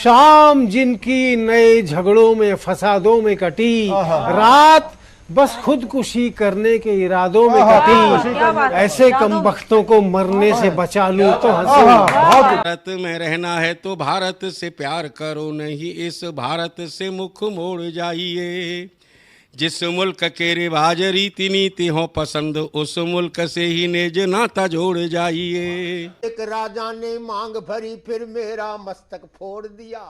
शाम जिनकी नए झगड़ों में फसादों में कटी, रात बस खुदकुशी करने के इरादों में कटी, ऐसे कमबख्तों को मरने से बचा लूं तो हंसूं। भारत में रहना है तो भारत से प्यार करो, नहीं इस भारत से मुख मोड़ जाइए। जिस मुल्क के रिवाज रीति नीति हो पसंद, उस मुल्क से ही नेज नाता जोड़ जाइए। एक राजा ने मांग भरी फिर मेरा मस्तक फोड़ दिया।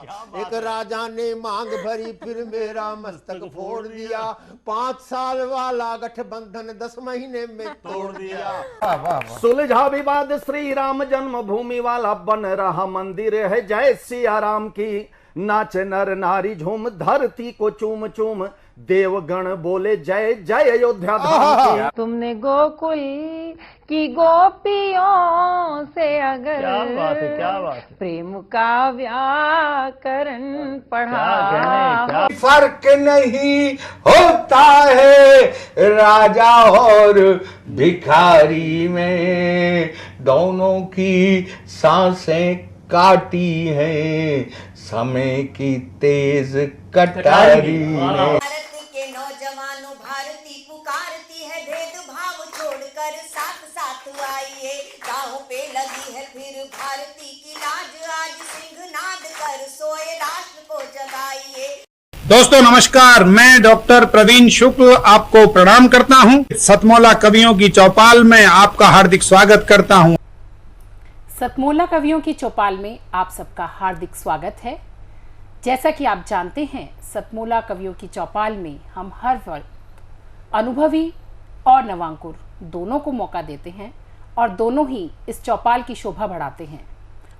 एक राजा ने मांग भरी फिर मेरा मस्तक फोड़ दिया। 5 साल वाला गठबंधन 10 महीने में तोड़ दिया। सुलझा विवाद श्री राम जन्मभूमि वाला, बन रहा मंदिर है जय सिया राम की। नाच नर नारी झूम धरती को चूम चूम, देवगण बोले जय जय अयोध्या धाम की। तुमने गोकुल की गोपियों से अगर क्या बात है। प्रेम का व्याकरण पढ़ा, फर्क नहीं होता है राजा और भिखारी में, दोनों की सांसें काटी हैं समय की तेज कटारी ने। भारत के नौजवानों भारती पुकारती है, भेदभाव छोड़कर साथ साथ आइए। गाँव पे लगी है फिर भारती की लाज, आज सिंहनाद कर सोए राष्ट्र को जगाइए। दोस्तों नमस्कार, मैं डॉक्टर प्रवीण शुक्ल आपको प्रणाम करता हूं। सतमौला कवियों की चौपाल में आपका हार्दिक स्वागत करता हूं। सतमौला कवियों की चौपाल में आप सबका हार्दिक स्वागत है। जैसा कि आप जानते हैं, सतमौला कवियों की चौपाल में हम हर वक्त अनुभवी और नवांकुर दोनों को मौका देते हैं और दोनों ही इस चौपाल की शोभा बढ़ाते हैं।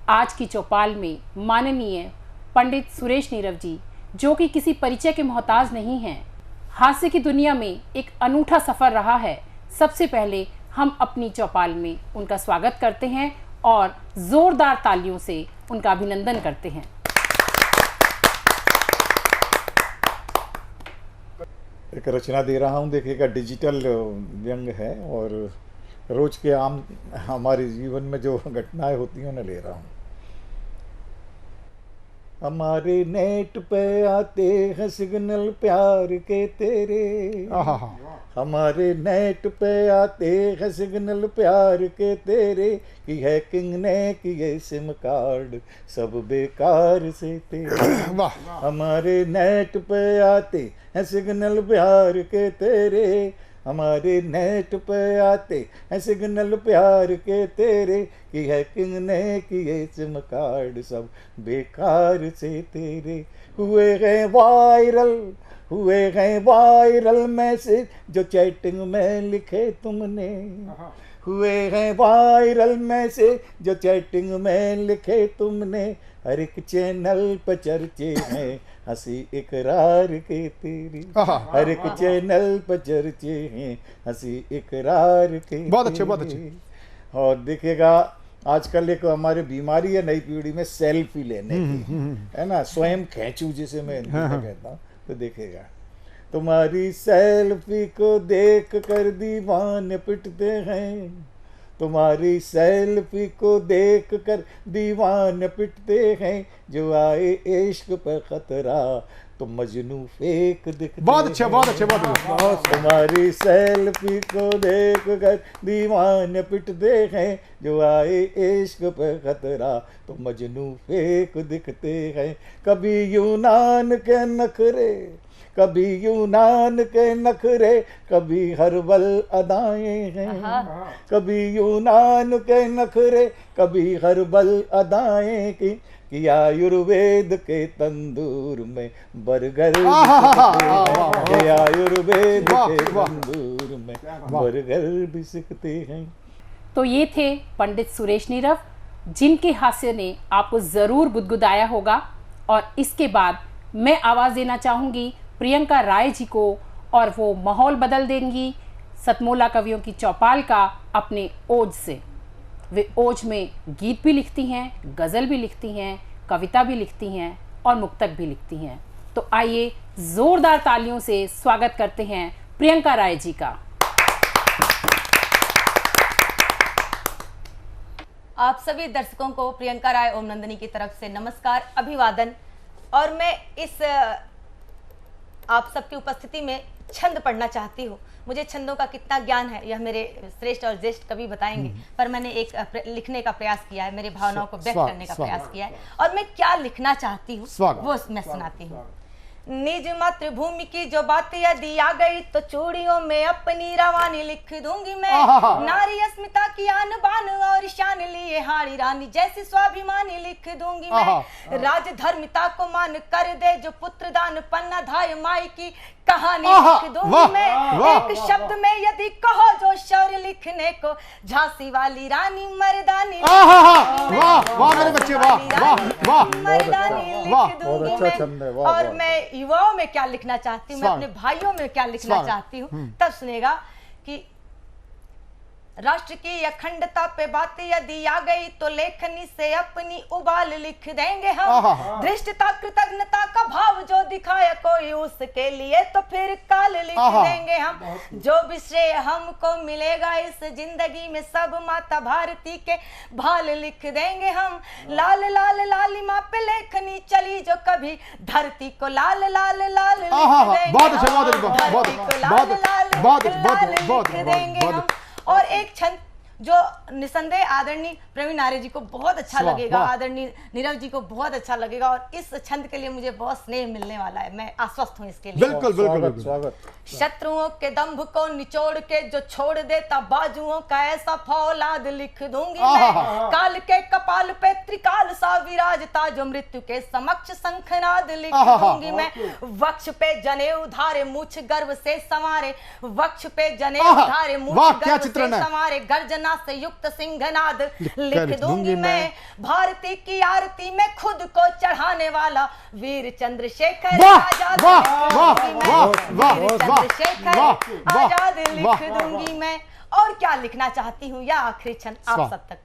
आज की चौपाल में माननीय पंडित सुरेश नीरव जी, जो कि किसी परिचय के मोहताज नहीं हैं, हास्य की दुनिया में एक अनूठा सफ़र रहा है। सबसे पहले हम अपनी चौपाल में उनका स्वागत करते हैं और जोरदार तालियों से उनका अभिनंदन करते हैं। एक रचना दे रहा हूँ, देखिएगा। डिजिटल व्यंग है और रोज के आम हमारे जीवन में जो घटनाएं होती हैं उन्हें ले रहा हूँ। हमारे नेट पे आते हैं सिग्नल प्यार के तेरे, हमारे नेट पे आते हैं सिग्नल प्यार के तेरे, की हैकिंग ने किए सिम कार्ड सब बेकार से तेरे। हमारे नेट पे आते हैं सिग्नल प्यार के तेरे, हमारे नेट पे आते हैं सिग्नल प्यार के तेरे, की हैकिंग ने किए सिम कार्ड सब बेकार से तेरे। हुए हैं वायरल, हुए हैं वायरल मैसेज जो चैटिंग में लिखे तुमने, हुए हैं वायरल मैसेज जो चैटिंग में लिखे तुमने। हर एक चैनल पर चर्चे हैं हंसी इकरार के तेरी, हर एक चैनल पर चर्चे हैं हंसी इकरार के। बहुत अच्छे, बहुत अच्छे। और देखिएगा, आजकल एक हमारे बीमारी है नई पीढ़ी में सेल्फी लेने की, है ना, स्वयं खींचू जिसे मैं कहता हूँ। तो देखिएगा, तुम्हारी सेल्फी को देख कर दीवाने पिटते हैं, तुम्हारी सेल्फी को देख कर दीवाने पिटते हैं, जो आए इश्क पे खतरा तो मजनू फेक दिखते। बहुत अच्छे, बहुत अच्छे, बहुत अच्छे। तुम्हारी सेल्फी को देख कर दीवाने पिटते हैं, जो आए इश्क पे खतरा तो मजनू फेक दिखते हैं। कभी यूनान के नखरे, कभी यूनान के नखरे, कभी हर्बल अदाएं हैं, कभी यूनान के नखरे, कभी हर्बल अदाएं की आयुर्वेद के तंदूर में बर्गर, आयुर्वेद के तंदूर में बर्गर भी सीखते हैं। तो ये थे पंडित सुरेश नीरव, जिनके हास्य ने आपको ज़रूर गुदगुदाया होगा। और इसके बाद मैं आवाज़ देना चाहूँगी प्रियंका राय जी को, और वो माहौल बदल देंगी सतमौला कवियों की चौपाल का अपने ओज से। वे ओज में गीत भी लिखती हैं, गज़ल भी लिखती हैं, कविता भी लिखती हैं और मुक्तक भी लिखती हैं। तो आइए ज़ोरदार तालियों से स्वागत करते हैं प्रियंका राय जी का। आप सभी दर्शकों को प्रियंका राय ओम नंदनी की तरफ से नमस्कार, अभिवादन। और मैं इस आप सबकी उपस्थिति में छंद पढ़ना चाहती हूँ। मुझे छंदों का कितना ज्ञान है यह मेरे श्रेष्ठ और ज्येष्ठ कवि बताएंगे, पर मैंने एक लिखने का प्रयास किया है, मेरे भावनाओं को व्यक्त करने का प्रयास किया है, और मैं क्या लिखना चाहती हूँ वो मैं सुनाती हूँ। निज मातृभूमि की जो बात यदि आ गई तो चूड़ियों में अपनी रवानी लिख दूंगी मैं। नारी अस्मिता की आन बान और शान लिए हाड़ी रानी जैसी स्वाभिमानी लिख दूंगी मैं। राज धर्मिता को मान कर दे जो पुत्र दान पन्ना धाय माई की कहानी लिख दूंगी मैं। एक शब्द में यदि कहो जो शौर्य लिखने को झांसी वाली रानी मर्दानी मर्दानी लिख दूंगी मैं। और मैं युवाओं में क्या लिखना चाहती हूँ, मैं अपने भाइयों में क्या लिखना चाहती हूँ, तब सुनेगा कि राष्ट्र की अखंडता पे बात यदि आ गई तो लेखनी से अपनी उबाल लिख देंगे हम। धृष्टता कृतज्ञता का भाव जो दिखाया कोई उसके लिए तो फिर काल लिख देंगे हम। जो भी श्रेय हमको मिलेगा इस जिंदगी में सब माता भारती के भाल लिख देंगे हम। लाल लाल लालिमा पे लेखनी चली जो कभी धरती को लाल लाल लाल लिख देंगे हम। और एक छंद जो निसंदेह आदरणीय प्रवीण आर्य जी को बहुत अच्छा लगेगा, आदरणीय नीरव जी को बहुत अच्छा लगेगा, और इस छंद के लिए मुझे बहुत स्नेह मिलने वाला है, मैं आश्वस्त हूँ इसके लिए। बिल्कुल बिल्कुल स्वागत। शत्रुओं के दंभ को निचोड़ के जो छोड़ देता बाजुओं का ऐसा फौलाद लिख दूंगी मैं। काल के कपाल पे त्रिकाल सा विराजता जो मृत्यु के समक्ष शंखनाद लिख दूंगी मैं। वक्ष पे जनेऊ धारे मूछ गर्व से संवारे, वक्ष पे जनेऊ धारे मूछ गर्व से संवारे, गर्जना से युक्त सिंहनाद लिख दूंगी मैं। भारती की आरती में खुद को चढ़ाने वाला वीर चंद्रशेखर आजाद आजाद लिख दूंगी मैं। और क्या लिखना चाहती हूँ या आखिरी छंद आप सब तक।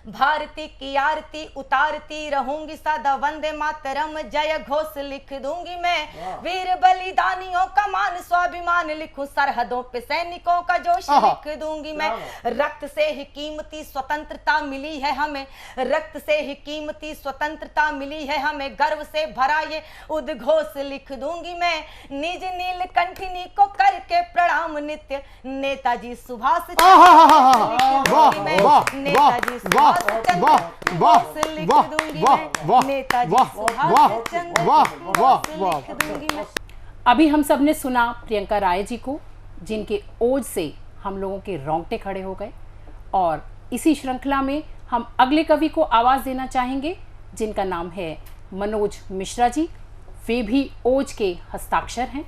भारती की आरती उतारती रहूंगी सदा वंदे मातरम जय घोष लिख दूंगी मैं। वीर बलिदानियों का मान स्वाभिमान लिखूं, सरहदों पे सैनिकों का जोश लिख दूंगी मैं। रक्त से ही कीमती स्वतंत्रता मिली है हमें, रक्त से ही कीमती स्वतंत्रता मिली है हमें, गर्व से भरा ये उद्घोष लिख दूंगी मैं। निज नील कंठिनी को करके प्रणाम नित्य नेताजी सुभाष चंद्र, नेताजी सुभाष अभी हम सब ने सुना प्रियंका राय जी को, जिनके ओज से हम लोगों के रोंगटे खड़े हो गए। और इसी श्रृंखला में हम अगले कवि को आवाज देना चाहेंगे, जिनका नाम है मनोज मिश्रा जी। वे भी ओज के हस्ताक्षर हैं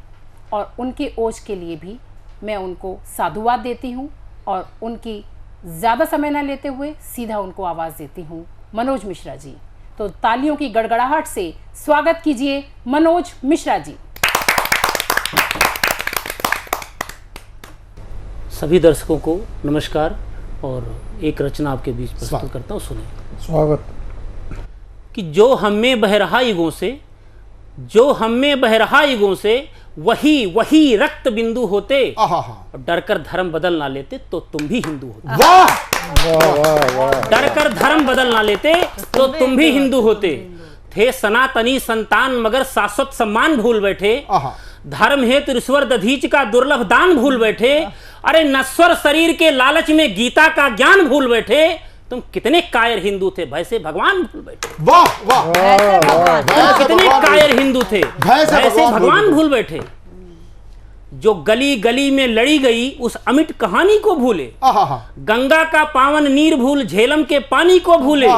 और उनके ओज के लिए भी मैं उनको साधुवाद देती हूँ और उनकी ज़्यादा समय न लेते हुए सीधा उनको आवाज़ देती हूँ। मनोज मिश्रा जी, तो तालियों की गड़गड़ाहट से स्वागत कीजिए मनोज मिश्रा जी। सभी दर्शकों को नमस्कार और एक रचना आपके बीच प्रस्तुत करता हूँ, सुने। स्वागत। कि जो हमें बह रहा युगों से, जो हमें बह रहा युगों से वही रक्त बिंदु होते, डरकर धर्म बदल ना लेते तो तुम भी हिंदू होते। डरकर धर्म बदल ना लेते तो तुम भी हिंदू होते। थे सनातनी संतान मगर शाश्वत सम्मान भूल बैठे, धर्म हेतु ईश्वर दधीच का दुर्लभ दान भूल बैठे। अरे नश्वर शरीर के लालच में गीता का ज्ञान भूल बैठे। तुम कितने कायर हिंदू थे, भय से भगवान भूल बैठे। वाह वाह, कितने कायर हिंदू थे, भय से भगवान भूल बैठे। जो गली गली में लड़ी गई उस अमिट कहानी को भूले, गंगा का पावन नीर भूल झेलम के पानी को भूले।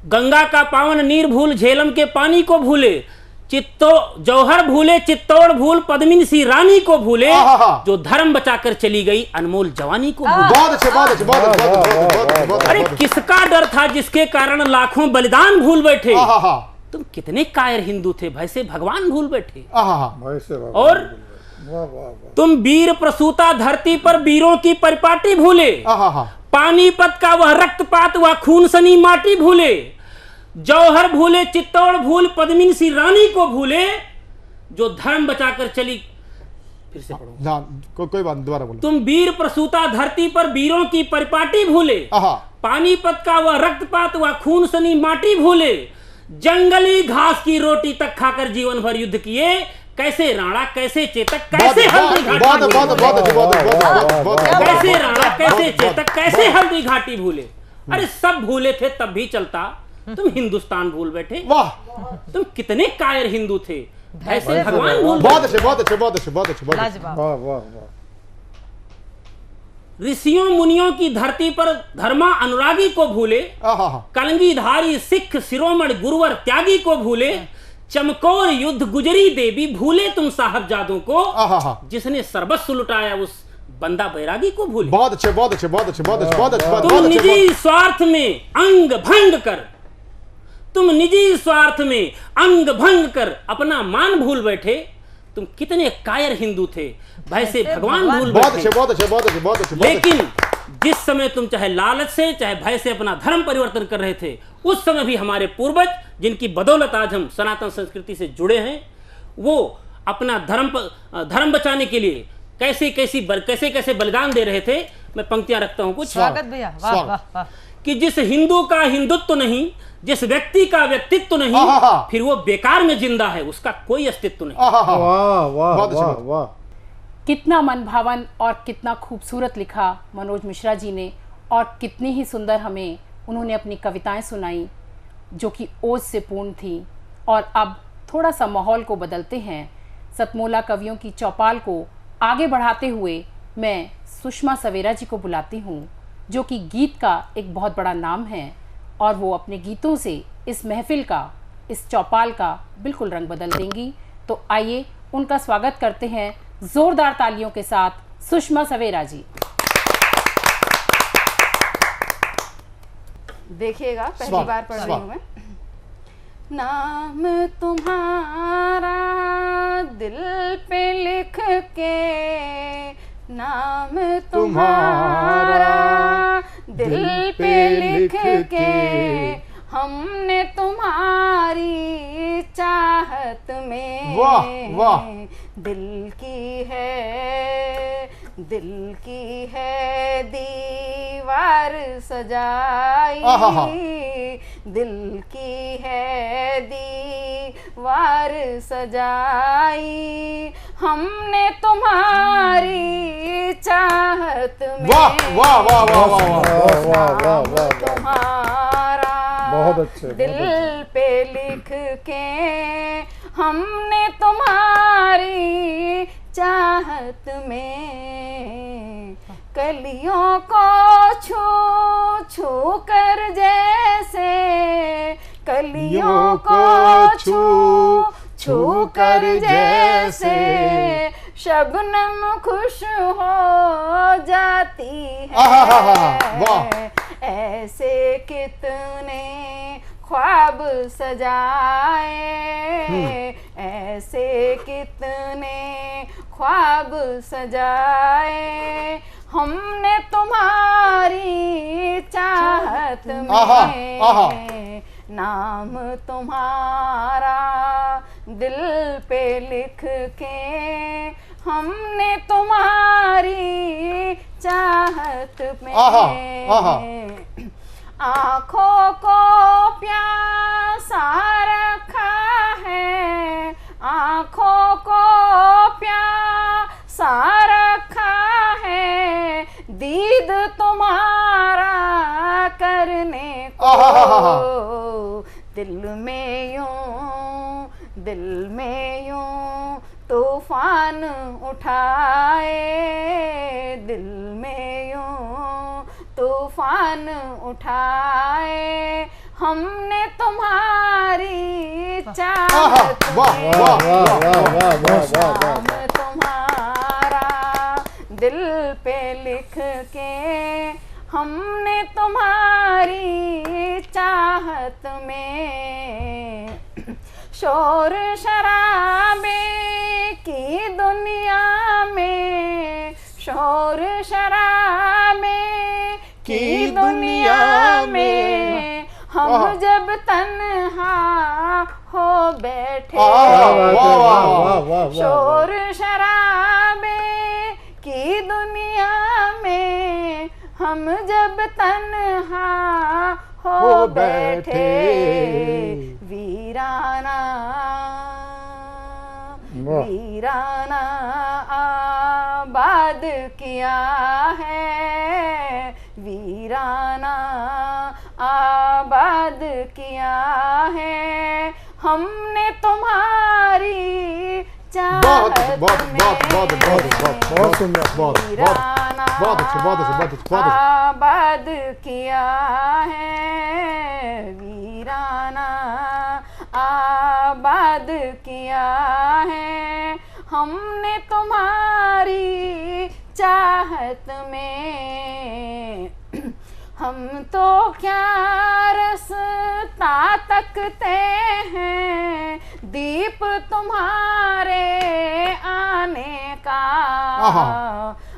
गंगा का पावन नीर भूल झेलम के पानी को भूले। जौहर भूले चित्तौड़ भूल पद्मिनी सी रानी को भूले। जो धर्म बचाकर चली गई अनमोल जवानी को भूले। बहुत अच्छे, बहुत अच्छे, बहुत अच्छे। अरे किसका डर था जिसके कारण लाखों बलिदान भूल बैठे। तुम कितने कायर हिंदू थे, भय से भगवान भूल बैठे। और तुम वीर प्रसूता धरती पर वीरों की परिपाटी भूले। पानीपत का वह रक्तपात वह खून सनी माटी भूले। जौहर भूले चित्तौड़ भूल पद्मिनी सी रानी को भूले। जो धर्म बचाकर चली, फिर से पढ़ो। कोई बात, दोबारा बोलो। तुम वीर प्रसूता धरती पर वीरों की परिपाटी भूले। पानीपत का वह रक्तपात वह खून सनी माटी भूले। जंगली घास की रोटी तक खाकर जीवन भर युद्ध किए, कैसे राणा, कैसे चेतक, कैसे हल्दी घाटी, कैसे राणा, कैसे चेतक, कैसे हल्दी घाटी भूले। अरे सब भूले थे तब भी चलता, तुम हिंदुस्तान भूल बैठे। वाह, तुम कितने कायर हिंदू थे, ऐसे भगवान भूल। बहुत अच्छे, बहुत अच्छे, बहुत अच्छे, बहुत अच्छे, बहुत अच्छे। लाजवाब। वाह वाह वाह। ऋषियों मुनियों की धरती पर धर्मा अनुरागी को भूले, कलंगीधारी सिख शिरोमणि गुरुवर त्यागी को भूले, चमकौर युद्ध गुजरी देवी भूले तुम साहबजादों को, जिसने सर्वस्व लुटाया उस बंदा बैरागी को भूले। बहुत अच्छे, बहुत अच्छे, बहुत अच्छे, बहुत अच्छे, बहुत अच्छे। तुम निजी स्वार्थ में अंग भंग कर, तुम निजी स्वार्थ में अंग भंग कर अपना मान भूल बैठे। तुम कितने कायर हिंदू थे, वैसे भगवान भूल बैठे। बहुत अच्छे, बहुत अच्छे, बहुत अच्छे, बहुत अच्छे। लेकिन जिस समय तुम चाहे लालच से चाहे भय से अपना धर्म परिवर्तन कर रहे थे, उस समय भी हमारे पूर्वज, जिनकी बदौलत आज हम सनातन संस्कृति से जुड़े हैं, वो अपना धर्म बचाने के लिए कैसे कैसे बलिदान दे रहे थे। मैं पंक्तियां रखता हूं कुछ। स्वागत भैया, वाह वाह वाह। कि जिस हिंदू का हिंदुत्व नहीं, जिस व्यक्ति का व्यक्तित्व नहीं, फिर वो बेकार में जिंदा है, उसका कोई अस्तित्व नहीं। वाह वाह वाह। कितना मनभावन और कितना खूबसूरत लिखा मनोज मिश्रा जी ने, और कितनी ही सुंदर हमें उन्होंने अपनी कविताएं सुनाई जो कि ओज से पूर्ण थी। और अब थोड़ा सा माहौल को बदलते हैं। सतमोला कवियों की चौपाल को आगे बढ़ाते हुए मैं सुषमा सवेरा जी को बुलाती हूँ, जो कि गीत का एक बहुत बड़ा नाम है, और वो अपने गीतों से इस महफिल का, इस चौपाल का बिल्कुल रंग बदल देंगी। तो आइए उनका स्वागत करते हैं जोरदार तालियों के साथ, सुषमा सवेरा जी। देखिएगा, पहली बार पढ़ रही हूँ मैं। नाम तुम्हारा दिल पे लिख के, नाम तुम्हारा दिल पे लिख के, हमने तुम्हारी चाहत में वाह वाह दिल की है दीवार सजाई, दिल की है दीवार सजाई, हमने तुम्हारी चाहत में। वाह वाह वाह वाह वाह वाह वाह। तुम्हारा बहुत अच्छे, दिल पे लिख के, हमने तुम्हारी चाहत में कलियों को छू छू कर, जैसे कलियों को छू छू कर जैसे शबनम खुश हो जाती है, ऐसे कितने ख्वाब सजाए, ऐसे कितने ख्वाब सजाए, हमने तुम्हारी चाहत में, नाम तुम्हारा दिल पे लिख के, हमने तुम्हारी चाहत में आँखों को प्यासा रखा है, आँखों को प्यासा रखा है, दीद तुम्हारा करने को, दिल में यूं तूफान उठाए, दिल में यूं तूफान उठाए, हमने तुम्हारी चाहत में, नाम तुम्हारा दिल पे लिख के, हमने तुम्हारी चाहत में, शोर शराबे की दुनिया में, शोर शराबे की दुनिया में, हम जब तन्हा हो बैठे, शोर शराबे की दुनिया में, हम जब तन्हा हो बैठे, वीराना वीराना आबाद किया है, वीराना आबाद किया है हमने तुम्हारी चाहत में, बहुत सुंदर, वीराना बहुत अच्छे। आबाद किया है, वीराना आबाद किया है हमने तुम्हारी चाहत में। हम तो क्या रास्ता तकते हैं दीप तुम्हारे आने का,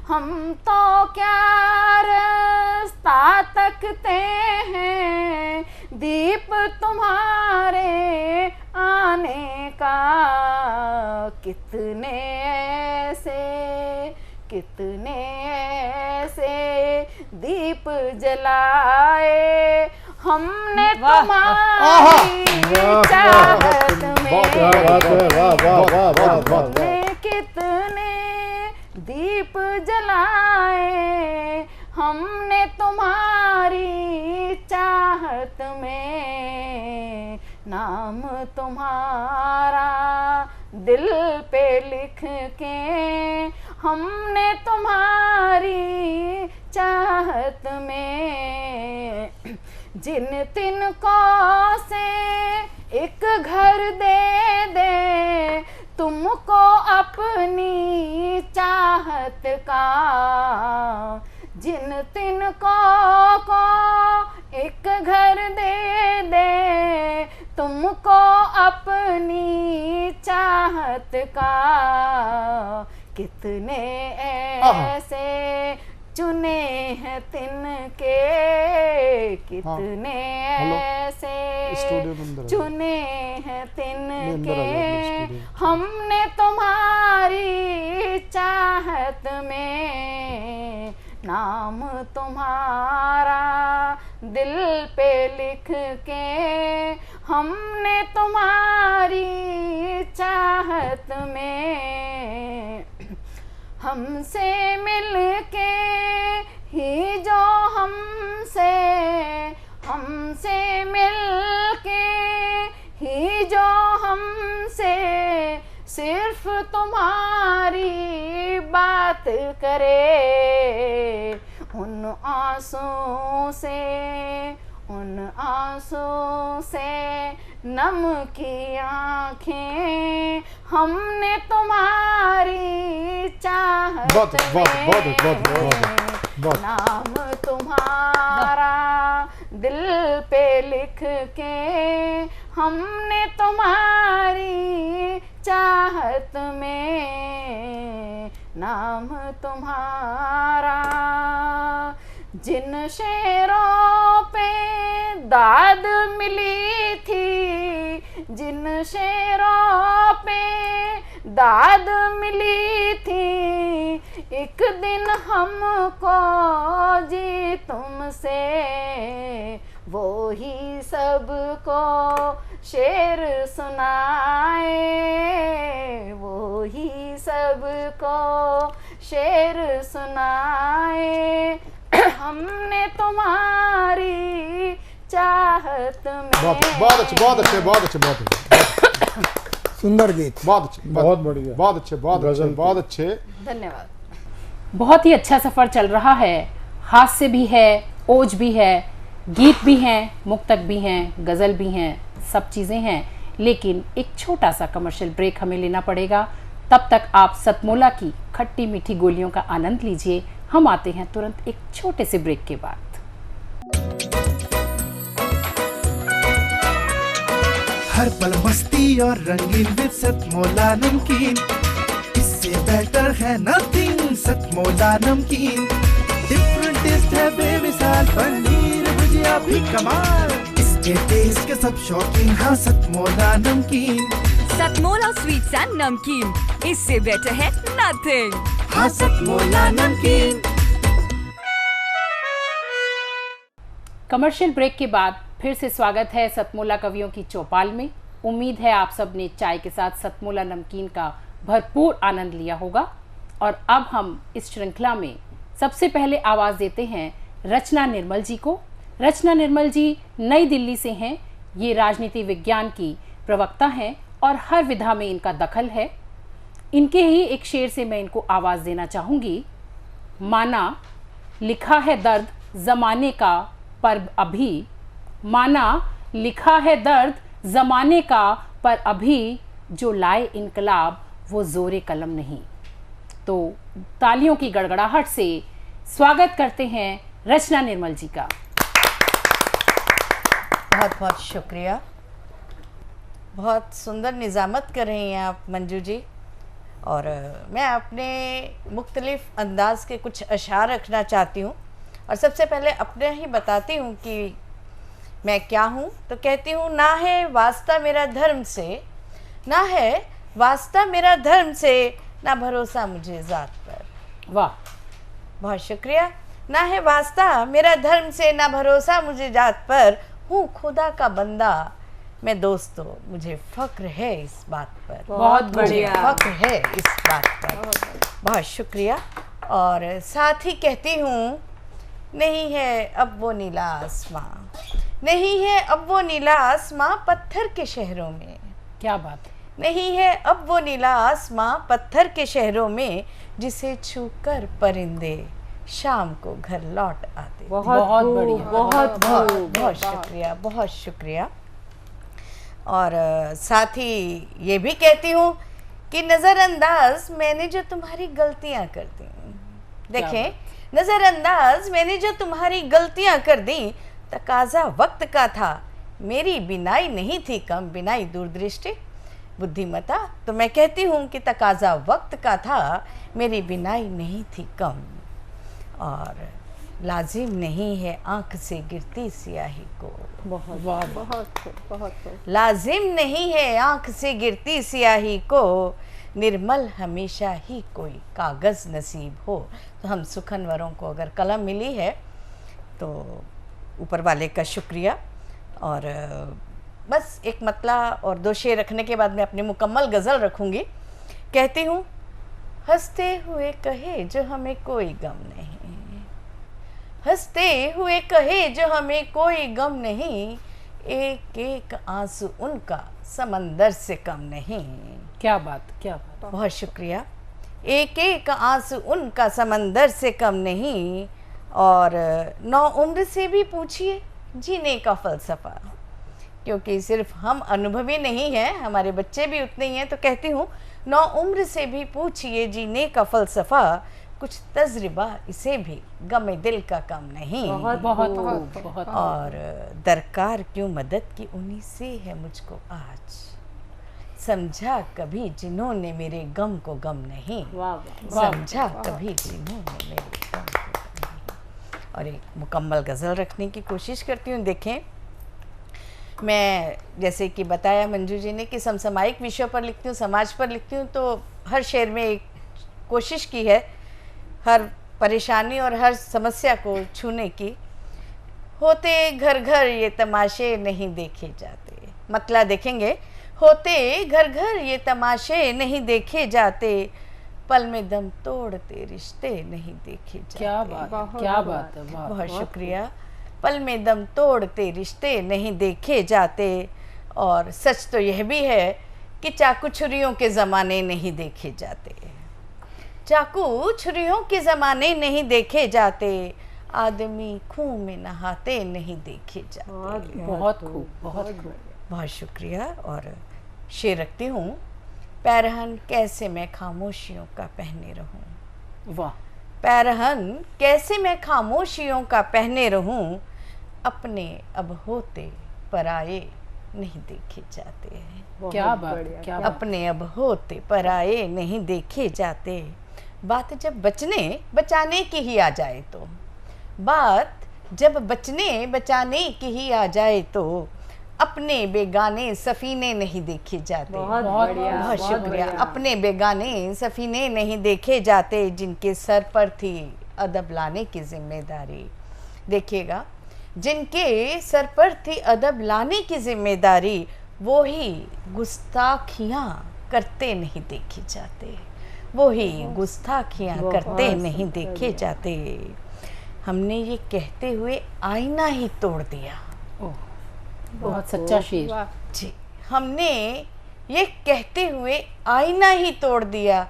हम तो क्या रास्ता तकते हैं दीप तुम्हारे आने का। कितने ऐसे दीप जलाए हमने तुम्हारी चाहत में, कितने दीप जलाए हमने तुम्हारी चाहत में। नाम तुम्हारा दिल पे लिख के हमने तुम्हारी चाहत में। जिन तिनको से एक घर दे दे तुमको अपनी चाहत का, जिन तिनको को एक घर दे दे तुमको अपनी चाहत का। कितने ऐसे चुने हैं तिनके, कितने ऐसे चुने हैं तिनके हमने तुम्हारी चाहत में। नाम तुम्हारा दिल पे लिख के हमने तुम्हारी चाहत में। हमसे मिलके ही जो हमसे मिलके ही जो हमसे सिर्फ तुम्हारी बात करे, उन आंसू से नम की आंखें हमने तुम्हारी चाहत में। नाम तुम्हारा दिल पे लिख के हमने तुम्हारी चाहत में। नाम तुम्हारा जिन शेरों पे दाद मिली थी, जिन शेरों पे दाद मिली थी, एक दिन हमको जी तुमसे वो ही सबको शेर सुनाए, वो ही सबको शेर सुनाए हमने तुम्हारी चाहत में। बहुत अच्छे सुंदर गीत, बहुत बढ़िया, बहुत अच्छे। धन्यवाद। बहुत ही अच्छा सफर चल रहा है। हास्य भी है, ओज भी है, गीत भी हैं, मुक्तक भी हैं, गजल भी हैं, सब चीजें हैं। लेकिन एक छोटा सा कमर्शियल ब्रेक हमें लेना पड़ेगा। तब तक आप सतमोला की खट्टी मीठी गोलियों का आनंद लीजिए। हम आते हैं तुरंत एक छोटे से ब्रेक के बाद। हर पल मस्ती और रंगीन विद सतमोला नमकीन, इससे बेटर है नथिंग। सतमोला नमकीन डिफरेंट टेस्ट है बेमिसाल, पनीर भुजिया भी कमाल, इसके टेस्ट के सब शौकीन। हाँ सतमोला नमकीन, सतमोला स्वीट्स एंड नमकीन, इससे बेटर है नथिंग। हाँ सतमोला नमकीन। कमर्शियल ब्रेक के बाद फिर से स्वागत है सतमोला कवियों की चौपाल में। उम्मीद है आप सब ने चाय के साथ सतमोला नमकीन का भरपूर आनंद लिया होगा। और अब हम इस श्रृंखला में सबसे पहले आवाज़ देते हैं रचना निर्मल जी को। रचना निर्मल जी नई दिल्ली से हैं। ये राजनीति विज्ञान की प्रवक्ता हैं और हर विधा में इनका दखल है। इनके ही एक शेर से मैं इनको आवाज़ देना चाहूँगी। माना लिखा है दर्द ज़माने का पर अभी, माना लिखा है दर्द ज़माने का पर अभी, जो लाए इनकलाब वो ज़ोरे कलम नहीं। तो तालियों की गड़गड़ाहट से स्वागत करते हैं रचना निर्मल जी का। बहुत बहुत शुक्रिया। बहुत सुंदर निज़ामत कर रही हैं आप मंजू जी। और मैं अपने मुख्तलिफ अंदाज के कुछ अशार रखना चाहती हूँ। और सबसे पहले अपने ही बताती हूँ कि मैं क्या हूँ। तो कहती हूँ, ना है वास्ता मेरा धर्म से, ना है वास्ता मेरा धर्म से, ना भरोसा मुझे ज़ात पर। वाह, बहुत शुक्रिया। ना है वास्ता मेरा धर्म से, ना भरोसा मुझे जात पर, हूँ खुदा का बंदा मैं दोस्तों, मुझे फ़ख्र है इस बात पर। बहुत बढ़िया, फ़ख्र है इस बात पर। बहुत शुक्रिया। और साथ ही कहती हूँ, नहीं है अब वो नीला आसमां, नहीं है अब वो नीला आसमां पत्थर के शहरों में। क्या बात, नहीं है अब वो नीला आसमां पत्थर के शहरों में, जिसे छूकर परिंदे शाम को घर लौट आते। बहुत बढ़िया, बहुत बहुत बहुत शुक्रिया, बहुत शुक्रिया। और साथ ही ये भी कहती हूँ कि नज़रअंदाज मैंने जो तुम्हारी गलतियाँ कर दी, देखें, नज़रअंदाज मैंने जो तुम्हारी गलतियाँ कर दी, तकाजा वक्त का था, मेरी बिनाई नहीं थी कम, बिनाई दूरदृष्टि बुद्धिमता। तो मैं कहती हूँ कि तकाजा वक्त का था, मेरी बिनाई नहीं थी कम। और लाजिम नहीं है आँख से गिरती स्याही को, बहुत लाजिम नहीं है आँख से गिरती स्याही को, निर्मल हमेशा ही कोई कागज़ नसीब हो। तो हम सुखनवरों को अगर कलम मिली है तो ऊपर वाले का शुक्रिया। और बस एक मतला और दो शेर रखने के बाद मैं अपनी मुकम्मल गज़ल रखूँगी। कहती हूँ, हंसते हुए कहे जो हमें कोई गम नहीं, हंसते हुए कहे जो हमें कोई गम नहीं, एक एक आंसू उनका समंदर से कम नहीं। क्या बात, क्या बात, बहुत शुक्रिया। एक एक आंसू उनका समंदर से कम नहीं। और नौ उम्र से भी पूछिए जीने का फ़लसफ़ा, क्योंकि सिर्फ हम अनुभवी नहीं हैं, हमारे बच्चे भी उतने ही हैं। तो कहती हूँ, नौ उम्र से भी पूछिए जीने का फ़लसफ़ा, कुछ तजुर्बा इसे भी गमे दिल का कम नहीं। बहुत और दरकार क्यों मदद की उन्हीं से है मुझको आज, समझा कभी जिन्होंने मेरे गम को गम नहीं, समझा कभी जिन्होंने मेरे गम को गम नहीं। और एक मुकम्मल गज़ल रखने की कोशिश करती हूँ। देखें, मैं जैसे कि बताया मंजू जी ने कि समसामयिक विषयों पर लिखती हूँ, समाज पर लिखती हूँ, तो हर शेर में एक कोशिश की है हर परेशानी और हर समस्या को छूने की। होते घर घर ये तमाशे नहीं देखे जाते, मतलब देखेंगे, होते घर घर ये तमाशे नहीं देखे जाते, पल में दम तोड़ते रिश्ते नहीं देखे जाते। क्या बात, क्या बात है, बहुत शुक्रिया। पल में दम तोड़ते रिश्ते नहीं देखे जाते। और सच तो यह भी है कि चाकू छुरियों के ज़माने नहीं देखे जाते, चाकू छुरियों के ज़माने नहीं देखे जाते, आदमी खून में नहाते नहीं देखे जाते। बहुत खूब, बहुत खूब, बहुत शुक्रिया। और शेर रखती हूँ, पैरहन कैसे मैं खामोशियों का पहने रहूं, वाह, पैरहन कैसे मैं खामोशियों का पहने रहूं, अपने अब होते पराये नहीं देखे जाते हैं। क्या बात, क्या बात, अपने अब होते पराये नहीं देखे जाते। बात जब बचने बचाने की ही आ जाए तो, बात जब बचने बचाने की ही आ जाए तो, अपने बेगाने सफीने नहीं देखे जाते। बहुत शुक्रिया। अपने बेगाने सफीने नहीं देखे जाते, जिनके सर पर थी अदब लाने की जिम्मेदारी। देखिएगा, जिनके सर पर थी अदब लाने की जिम्मेदारी, वो ही गुस्ताखियाँ करते नहीं देखे जाते, वो ही गुस्ताखियाँ करते नहीं देखे जाते। हमने ये कहते हुए आईना ही तोड़ दिया। बहुत सच्चा शेर जी। हमने ये कहते हुए आईना ही तोड़ दिया,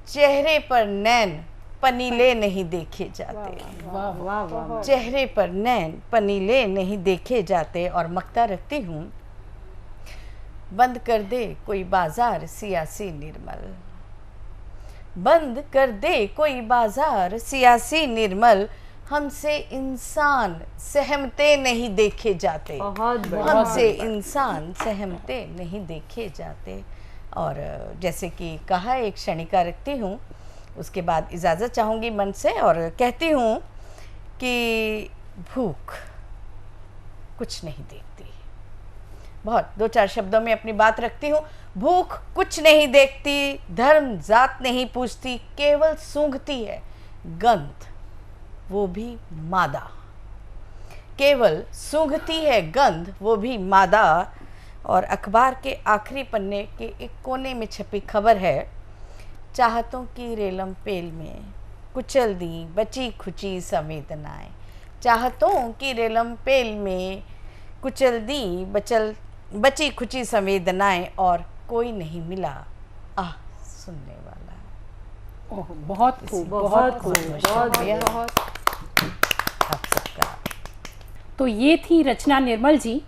चेहरे पर नैन पनीले नहीं देखे जाते। चेहरे पर नैन पनीले नहीं देखे जाते। और मक्ता रखती हूँ, बंद कर दे कोई बाजार सियासी निर्मल, बंद कर दे कोई बाजार सियासी निर्मल, हमसे इंसान सहमते नहीं देखे जाते, हमसे इंसान सहमते नहीं देखे जाते। और जैसे कि कहा, एक क्षणिका रखती हूँ, उसके बाद इजाज़त चाहूँगी मन से और कहती हूँ कि भूख कुछ नहीं देखती। बहुत 2-4 शब्दों में अपनी बात रखती हूँ। भूख कुछ नहीं देखती, धर्म जात नहीं पूछती, केवल सूंघती है गंध, वो भी मादा। केवल सूंघती है गंध, वो भी मादा। और अखबार के आखिरी पन्ने के एक कोने में छपी खबर है, चाहतों की रेलम पेल में कुचल दी बची खुची संवेदनाएं, चाहतों की रेलम पेल में कुचल दी बची खुची संवेदनाएं, और कोई नहीं मिला आह सुनने वाला। ओह, बहुत खूब, बहुत खूब, बहुत। आप सबका। तो ये थी रचना निर्मल जी।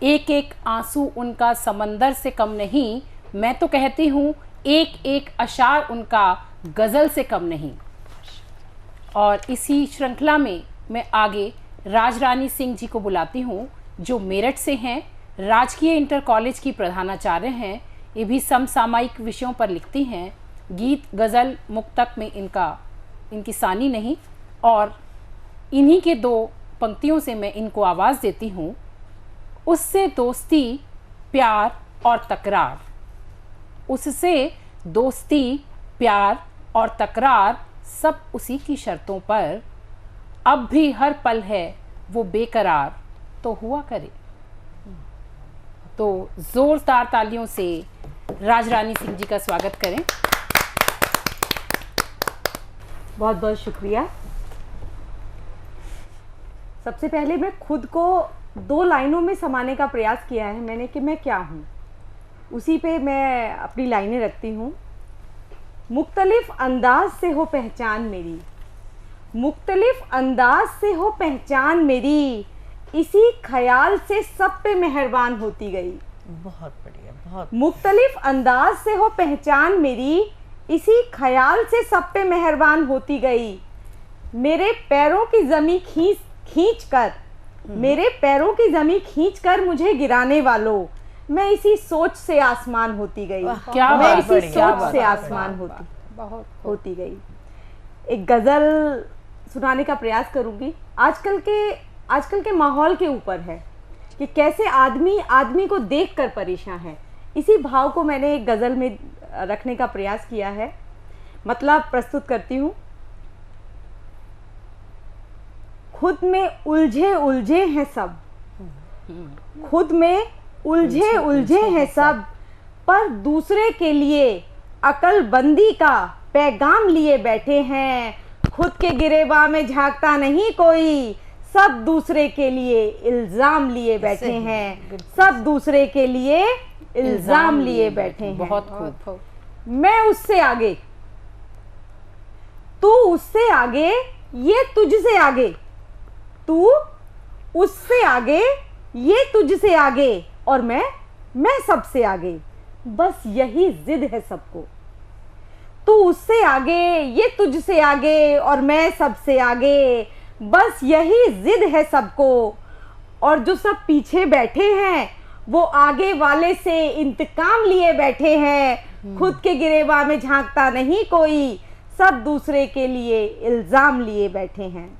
एक एक आंसू उनका समंदर से कम नहीं, मैं तो कहती हूँ एक एक अशार उनका गज़ल से कम नहीं। और इसी श्रृंखला में मैं आगे राजरानी सिंह जी को बुलाती हूँ, जो मेरठ से हैं, राजकीय इंटर कॉलेज की प्रधानाचार्य हैं। ये भी समसामयिक विषयों पर लिखती हैं, गीत गज़ल मुक्तक में इनकी सानी नहीं। और इन्हीं के 2 पंक्तियों से मैं इनको आवाज़ देती हूँ। उससे दोस्ती प्यार और तकरार, उससे दोस्ती प्यार और तकरार, सब उसी की शर्तों पर, अब भी हर पल है वो बेकरार, तो हुआ करे। तो जोरदार तालियों से राजरानी सिंह जी का स्वागत करें। बहुत बहुत शुक्रिया। सबसे पहले मैं खुद को 2 लाइनों में समाने का प्रयास किया है मैंने कि मैं क्या हूँ, उसी पे मैं अपनी लाइनें रखती हूँ। मुख्तलिफ अंदाज से हो पहचान मेरी, मुख्तलिफ अंदाज से हो पहचान मेरी, इसी ख्याल से सब पे मेहरबान होती गई। बहुत बढ़िया, बहुत। मुख्तलिफ अंदाज से हो पहचान मेरी, इसी ख्याल से सब पे मेहरबान होती गई। मेरे पैरों की ज़मीं खींच कर, मेरे पैरों की ज़मीं खींच कर मुझे गिराने वालों, मैं इसी सोच से आसमान होती गई। क्या मैं बात, इसी सोच से आसमान होती गई। एक गज़ल सुनाने का प्रयास करूंगी। आजकल के माहौल के ऊपर है कि कैसे आदमी को देखकर परेशान है। इसी भाव को मैंने एक गज़ल में रखने का प्रयास किया है। मतलब प्रस्तुत करती हूँ। खुद में उलझे हैं सब, खुद में उलझे हैं सब, पर दूसरे के लिए अकलबंदी का पैगाम लिए बैठे हैं। खुद के गिरेबान में झांकता नहीं कोई, सब दूसरे के लिए इल्जाम लिए बैठे हैं, सब दूसरे के लिए इल्जाम लिए बैठे हैं। बहुत खूब। मैं उससे आगे, तू उससे आगे, ये तुझसे आगे, तू उससे आगे, ये तुझसे आगे, और मैं सबसे आगे। बस यही जिद है सबको। तू उससे आगे, ये तुझसे आगे, और मैं सबसे आगे, बस यही जिद है सबको। और जो सब पीछे बैठे हैं, वो आगे वाले से इंतकाम लिए बैठे हैं। खुद के गिरेबान में झांकता नहीं कोई, सब दूसरे के लिए इल्जाम लिए बैठे हैं।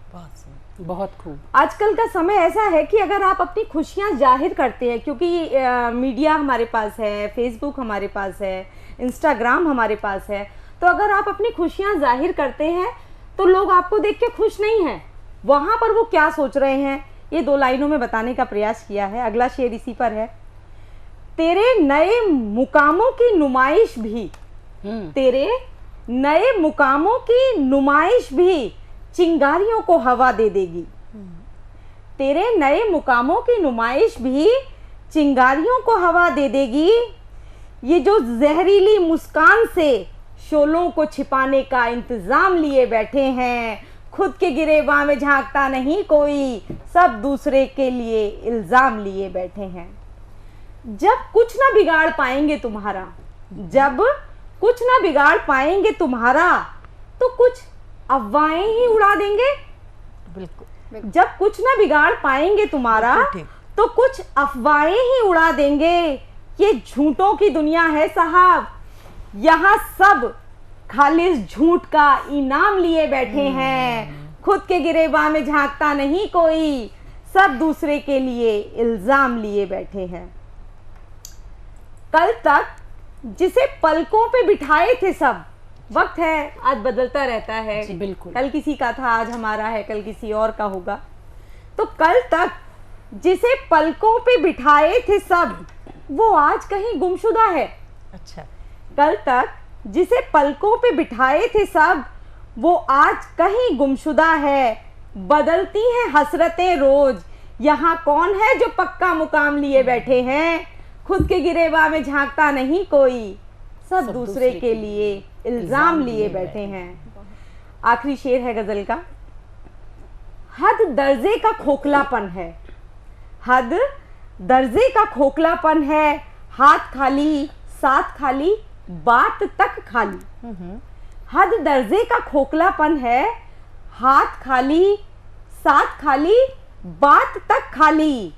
बहुत खूब। आजकल का समय ऐसा है कि अगर आप अपनी खुशियां जाहिर करते हैं, क्योंकि मीडिया हमारे पास है, फेसबुक हमारे पास है, इंस्टाग्राम हमारे पास है, तो अगर आप अपनी खुशियां जाहिर करते हैं तो लोग आपको देख के खुश नहीं हैं। वहां पर वो क्या सोच रहे हैं, ये 2 लाइनों में बताने का प्रयास किया है। अगला शेर इसी पर है। तेरे नए मुकामों की नुमाइश भी, तेरे नए मुकामों की नुमाइश भी चिंगारियों को हवा दे देगी। तेरे नए मुकामों की नुमाइश भी चिंगारियों को हवा दे देगी। ये जो जहरीली मुस्कान से शोलों को छिपाने का इंतजाम लिए बैठे हैं, खुद के गिरेबान में झांकता नहीं कोई, सब दूसरे के लिए इल्जाम लिए बैठे हैं। जब कुछ ना बिगाड़ पाएंगे तुम्हारा, जब कुछ ना बिगाड़ पाएंगे तुम्हारा, तो कुछ अफवाहें ही उड़ा देंगे। बिल्कुल। जब कुछ ना बिगाड़ पाएंगे तुम्हारा, तो कुछ अफवाहें ही उड़ा देंगे। ये झूठों की दुनिया है साहब, यहाँ सब खालिस झूठ का इनाम लिए बैठे हैं। खुद के गिरेबान में झांकता नहीं कोई, सब दूसरे के लिए इल्जाम लिए बैठे हैं। कल तक जिसे पलकों पे बिठाए थे सब, वक्त है आज बदलता रहता है। बिल्कुल। कल किसी का था, आज हमारा है, कल किसी और का होगा। तो कल तक जिसे पलकों पे बिठाए थे सब, वो आज कहीं गुमशुदा है। अच्छा। कल तक जिसे पलकों पे बिठाए थे सब, वो आज कहीं गुमशुदा है। बदलती हैं हसरतें रोज, यहाँ कौन है जो पक्का मुकाम लिए बैठे हैं। खुद के गिरेबान में झांकता नहीं कोई, सब दूसरे के लिए इल्जाम लिए बैठे हैं। आखिरी शेर है गजल का। हद दर्जे का खोखलापन है, हद दर्जे का खोखलापन है, हाथ खाली साथ खाली बात तक खाली। हद दर्जे का खोखलापन है, हाथ खाली साथ खाली बात तक खाली।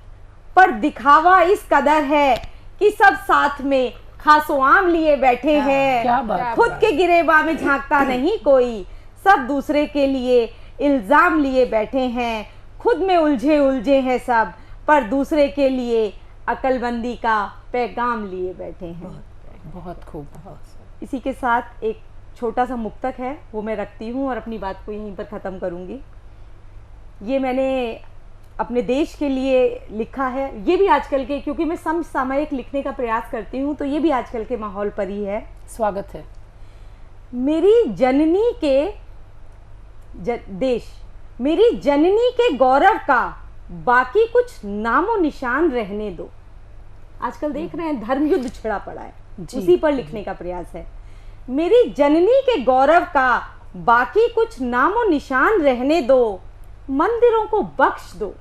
पर दिखावा इस कदर है कि सब साथ में खासो आम लिए बैठे हैं। खुद के गिरेबान में झांकता नहीं कोई, सब दूसरे के लिए इल्जाम लिए बैठे हैं। खुद में उलझे उलझे हैं सब, पर दूसरे के लिए अकलमंदी का पैगाम लिए बैठे हैं। बहुत खूब। इसी के साथ एक छोटा सा मुक्तक है, वो मैं रखती हूँ और अपनी बात को यहीं पर ख़त्म करूँगी। ये मैंने अपने देश के लिए लिखा है। ये भी आजकल के, क्योंकि मैं समसामयिक लिखने का प्रयास करती हूँ, तो ये भी आजकल के माहौल पर ही है। स्वागत है। मेरी जननी के देश, मेरी जननी के गौरव का बाकी कुछ नामो निशान रहने दो। आजकल देख रहे हैं धर्म युद्ध छिड़ा पड़ा है, उसी पर लिखने का प्रयास है। मेरी जननी के गौरव का बाकी कुछ नामो निशान रहने दो। मंदिरों को बख्श दो,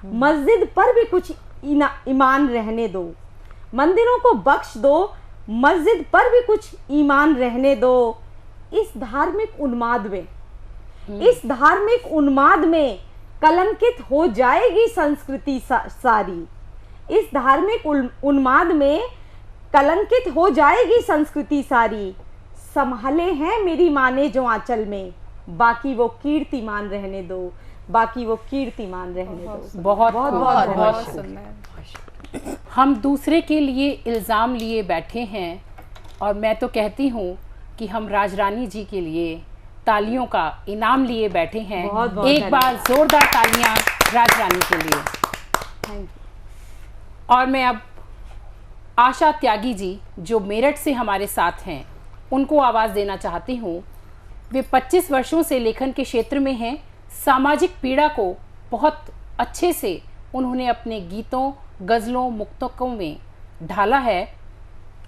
मस्जिद पर भी कुछ ईमान रहने दो। मंदिरों को बख्श दो, मस्जिद पर भी कुछ ईमान रहने दो। इस धार्मिक उन्माद में, इस धार्मिक उन्माद में कलंकित हो जाएगी संस्कृति सारी। इस धार्मिक उन्माद में कलंकित हो जाएगी संस्कृति सारी। संभाले हैं मेरी माँ ने जो आंचल में, बाकी वो कीर्तिमान रहने दो, बाकी वो कीर्तिमान रहने दो। बहुत बहुत बहुत, बहुत सुंदर। हम दूसरे के लिए इल्ज़ाम लिए बैठे हैं, और मैं तो कहती हूँ कि हम राजरानी जी के लिए तालियों का इनाम लिए बैठे हैं। बहुत बहुत एक बार जोरदार तालियां राजरानी के लिए। Thank you. और मैं अब आशा त्यागी जी, जो मेरठ से हमारे साथ हैं, उनको आवाज़ देना चाहती हूँ। वे 25 वर्षों से लेखन के क्षेत्र में हैं। सामाजिक पीड़ा को बहुत अच्छे से उन्होंने अपने गीतों, गज़लों, मुक्तकों में ढाला है,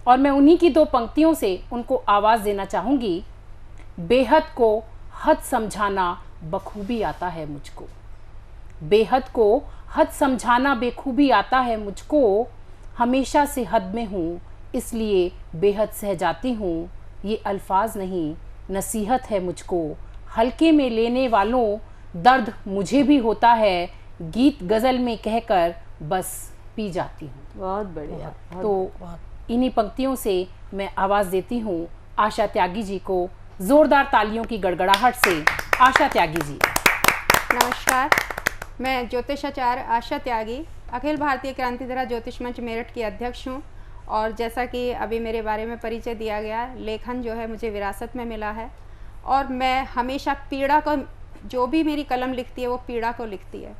और मैं उन्हीं की दो पंक्तियों से उनको आवाज़ देना चाहूँगी। बेहद को हद समझाना बखूबी आता है मुझको, बेहद को हद समझाना बेखूबी आता है मुझको। हमेशा से हद में हूँ इसलिए बेहद सह जाती हूँ। ये अल्फाज नहीं नसीहत है मुझको। हल्के में लेने वालों दर्द मुझे भी होता है। गीत गज़ल में कहकर बस पी जाती हूँ। बहुत बढ़िया। तो इन्हीं पंक्तियों से मैं आवाज़ देती हूँ आशा त्यागी जी को। जोरदार तालियों की गड़गड़ाहट से आशा त्यागी जी। नमस्कार, मैं ज्योतिषाचार्य आशा त्यागी, अखिल भारतीय क्रांतिधारा ज्योतिष मंच मेरठ की अध्यक्ष हूँ। और जैसा कि अभी मेरे बारे में परिचय दिया गया, लेखन जो है मुझे विरासत में मिला है, और मैं हमेशा पीड़ा को, जो भी मेरी कलम लिखती है वो पीड़ा को लिखती है।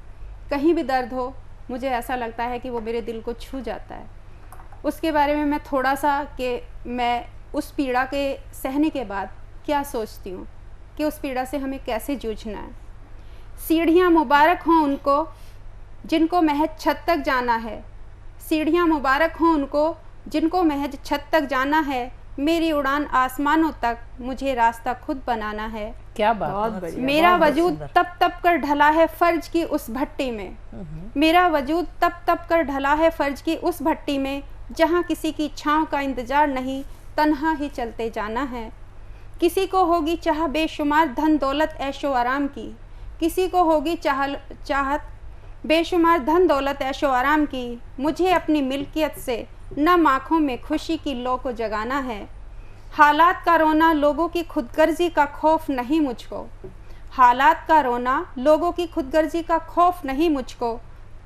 कहीं भी दर्द हो, मुझे ऐसा लगता है कि वो मेरे दिल को छू जाता है। उसके बारे में मैं थोड़ा सा कि मैं उस पीड़ा के सहने के बाद क्या सोचती हूँ कि उस पीड़ा से हमें कैसे जूझना है। सीढ़ियाँ मुबारक हों उनको जिनको महज छत तक जाना है, सीढ़ियाँ मुबारक हों उनको जिनको महज छत तक जाना है, मेरी उड़ान आसमानों तक, मुझे रास्ता खुद बनाना है। क्या बात, मेरा वजूद तप तप कर ढला है फर्ज की उस भट्टी में, मेरा वजूद तप तप कर ढला है फर्ज की उस भट्टी में, जहाँ किसी की छाँव का इंतजार नहीं, तन्हा ही चलते जाना है। किसी को होगी चाह बेशुमार धन दौलत ऐशो आराम की, किसी को होगी चाहत बेशुमार धन दौलत ऐशो आराम की, मुझे अपनी मिल्कियत से नम आँखों में खुशी की लो को जगाना है। हालात का रोना लोगों की खुदगर्जी का खौफ नहीं मुझको, हालात का रोना लोगों की खुदगर्जी का खौफ नहीं मुझको,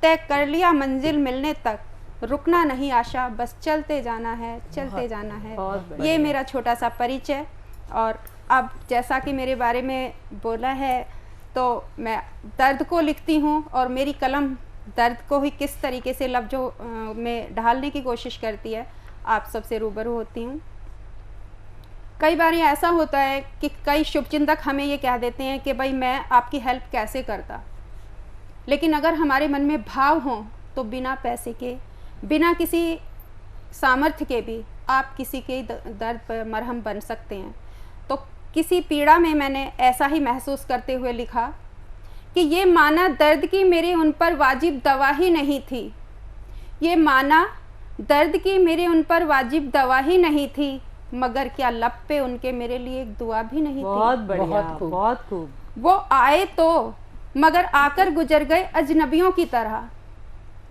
तय कर लिया मंजिल मिलने तक, रुकना नहीं आशा, बस चलते जाना है, चलते जाना है। ये मेरा छोटा सा परिचय। और अब जैसा कि मेरे बारे में बोला है, तो मैं दर्द को लिखती हूँ और मेरी कलम दर्द को ही किस तरीके से लफ्ज़ों में ढालने की कोशिश करती है, आप सबसे रूबरू होती हूँ। कई बार ऐसा होता है कि कई शुभचिंतक हमें ये कह देते हैं कि भाई मैं आपकी हेल्प कैसे करता, लेकिन अगर हमारे मन में भाव हों तो बिना पैसे के, बिना किसी सामर्थ्य के भी आप किसी के दर्द पर मरहम बन सकते हैं। तो किसी पीड़ा में मैंने ऐसा ही महसूस करते हुए लिखा कि ये माना दर्द की मेरे उन पर वाजिब दवा ही नहीं थी, ये माना दर्द की मेरे उन पर वाजिब दवा ही नहीं थी, मगर क्या लब पे उनके मेरे लिए एक दुआ भी नहीं बहुत थी। बढ़िया, बहुत खूब। वो आए तो मगर आकर गुजर गए अजनबियों की तरह,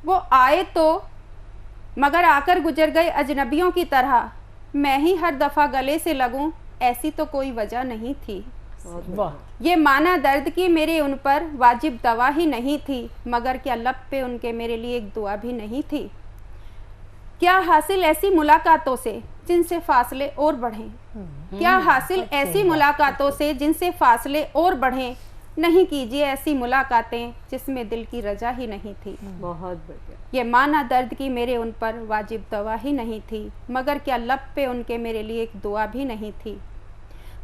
वो आए तो मगर आकर गुजर गए अजनबियों की तरह, मैं ही हर दफ़ा गले से लगूं, ऐसी तो कोई वजह नहीं थी। ये माना दर्द की मेरे उन पर वाजिब दवा ही नहीं थी, मगर क्या लब पे उनके मेरे लिए एक दुआ भी नहीं थी। क्या हासिल ऐसी मुलाकातों से जिनसे फासले और बढ़ें, क्या हासिल ऐसी मुलाकातों से जिनसे फासले और बढ़ें, नहीं कीजिए ऐसी मुलाकातें जिसमें दिल की रजा ही नहीं थी। बहुत बढ़िया। ये माना दर्द की मेरे उन पर वाजिब दवा ही नहीं थी, मगर क्या लब पे उनके मेरे लिए एक दुआ भी नहीं थी।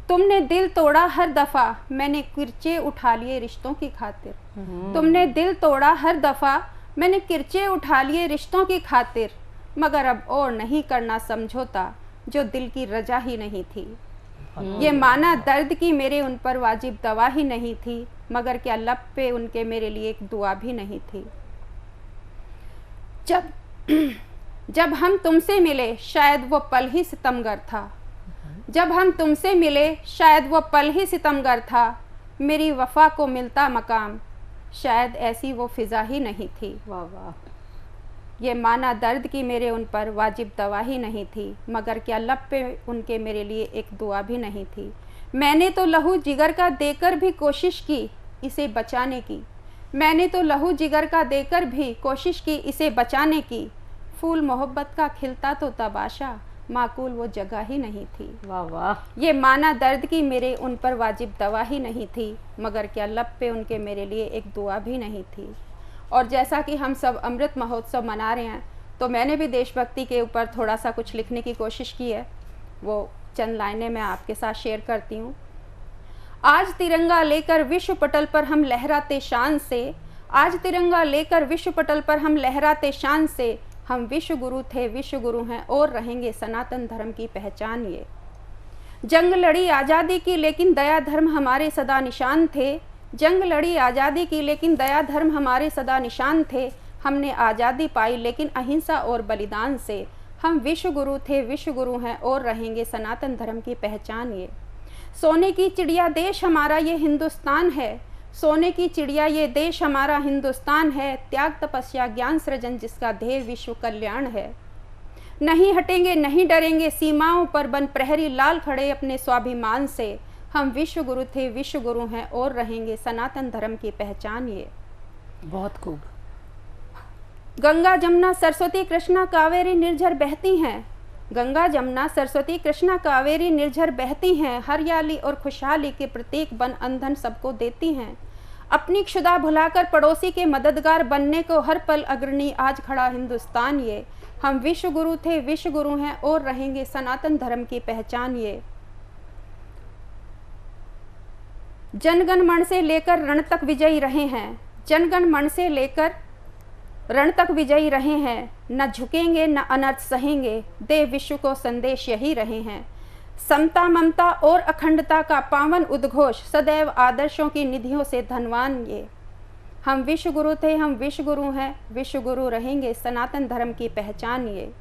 तुमने दिल तोड़ा हर दफ़ा, मैंने किरचे उठा लिए रिश्तों की खातिर, तुमने दिल तोड़ा हर दफ़ा, मैंने किरचे उठा लिए रिश्तों की खातिर, मगर अब और नहीं करना समझौता जो दिल की रजा ही नहीं थी। ये माना दर्द की मेरे उन पर वाजिब दवा ही नहीं थी, मगर क्या लब पे उनके मेरे लिए एक दुआ भी नहीं थी। जब हम तुमसे मिले शायद वो पल ही सितमगर था, जब हम तुमसे मिले शायद वो पल ही सितमगर था, मेरी वफा को मिलता मकाम, शायद ऐसी वो फिजा ही नहीं थी। वाह वाह। ये माना दर्द की मेरे उन पर वाजिब दवा ही नहीं थी, मगर क्या लब पे उनके मेरे लिए एक दुआ भी नहीं थी। मैंने तो लहू जिगर का देकर भी कोशिश की इसे बचाने की, मैंने तो लहू जिगर का देकर भी कोशिश की इसे बचाने की, फूल मोहब्बत का खिलता तो तबाशा, माकूल वो जगह ही नहीं थी। वाह वाह। ये माना दर्द की मेरे उन पर वाजिब दवा ही नहीं थी, मगर क्या लब पे उनके मेरे लिए एक दुआ भी नहीं थी। और जैसा कि हम सब अमृत महोत्सव मना रहे हैं, तो मैंने भी देशभक्ति के ऊपर थोड़ा सा कुछ लिखने की कोशिश की है, वो चंद लाइनें मैं आपके साथ शेयर करती हूँ। आज तिरंगा लेकर विश्व पटल पर हम लहराते शान से, आज तिरंगा लेकर विश्व पटल पर हम लहराते शान से, हम विश्व गुरु थे विश्व गुरु हैं और रहेंगे सनातन धर्म की पहचान ये। जंग लड़ी आज़ादी की लेकिन दया धर्म हमारे सदा निशान थे, जंग लड़ी आज़ादी की लेकिन दया धर्म हमारे सदा निशान थे, हमने आज़ादी पाई लेकिन अहिंसा और बलिदान से, हम विश्व गुरु थे विश्व गुरु हैं और रहेंगे सनातन धर्म की पहचान ये। सोने की चिड़िया देश हमारा ये हिंदुस्तान है, सोने की चिड़िया ये देश हमारा हिंदुस्तान है, त्याग तपस्या ज्ञान सृजन जिसका ध्येय विश्व कल्याण है। नहीं हटेंगे नहीं डरेंगे सीमाओं पर बन प्रहरी लाल खड़े अपने स्वाभिमान से, हम विश्व गुरु थे विश्व गुरु हैं और रहेंगे सनातन धर्म की पहचान ये। बहुत खूब। गंगा जमुना सरस्वती कृष्णा कावेरी निर्झर बहती हैं, गंगा जमुना सरस्वती कृष्णा कावेरी निर्झर बहती हैं, हरियाली और खुशहाली के प्रतीक बन अंधन सबको देती हैं। अपनी क्षुधा भुलाकर पड़ोसी के मददगार बनने को हर पल अग्रणी आज खड़ा हिंदुस्तान ये, हम विश्व गुरु थे, विश्व गुरु हैं और रहेंगे, सनातन धर्म की पहचान ये। जनगण मन से लेकर रण तक विजयी रहे हैं, जनगण मन से लेकर रण तक विजयी रहे हैं, न झुकेंगे न अनर्थ सहेंगे, दे विश्व को संदेश यही रहे हैं। समता ममता और अखंडता का पावन उद्घोष, सदैव आदर्शों की निधियों से धनवान ये। हम विश्व गुरु थे, हम विश्व गुरु हैं, विश्व गुरु रहेंगे, सनातन धर्म की पहचान ये।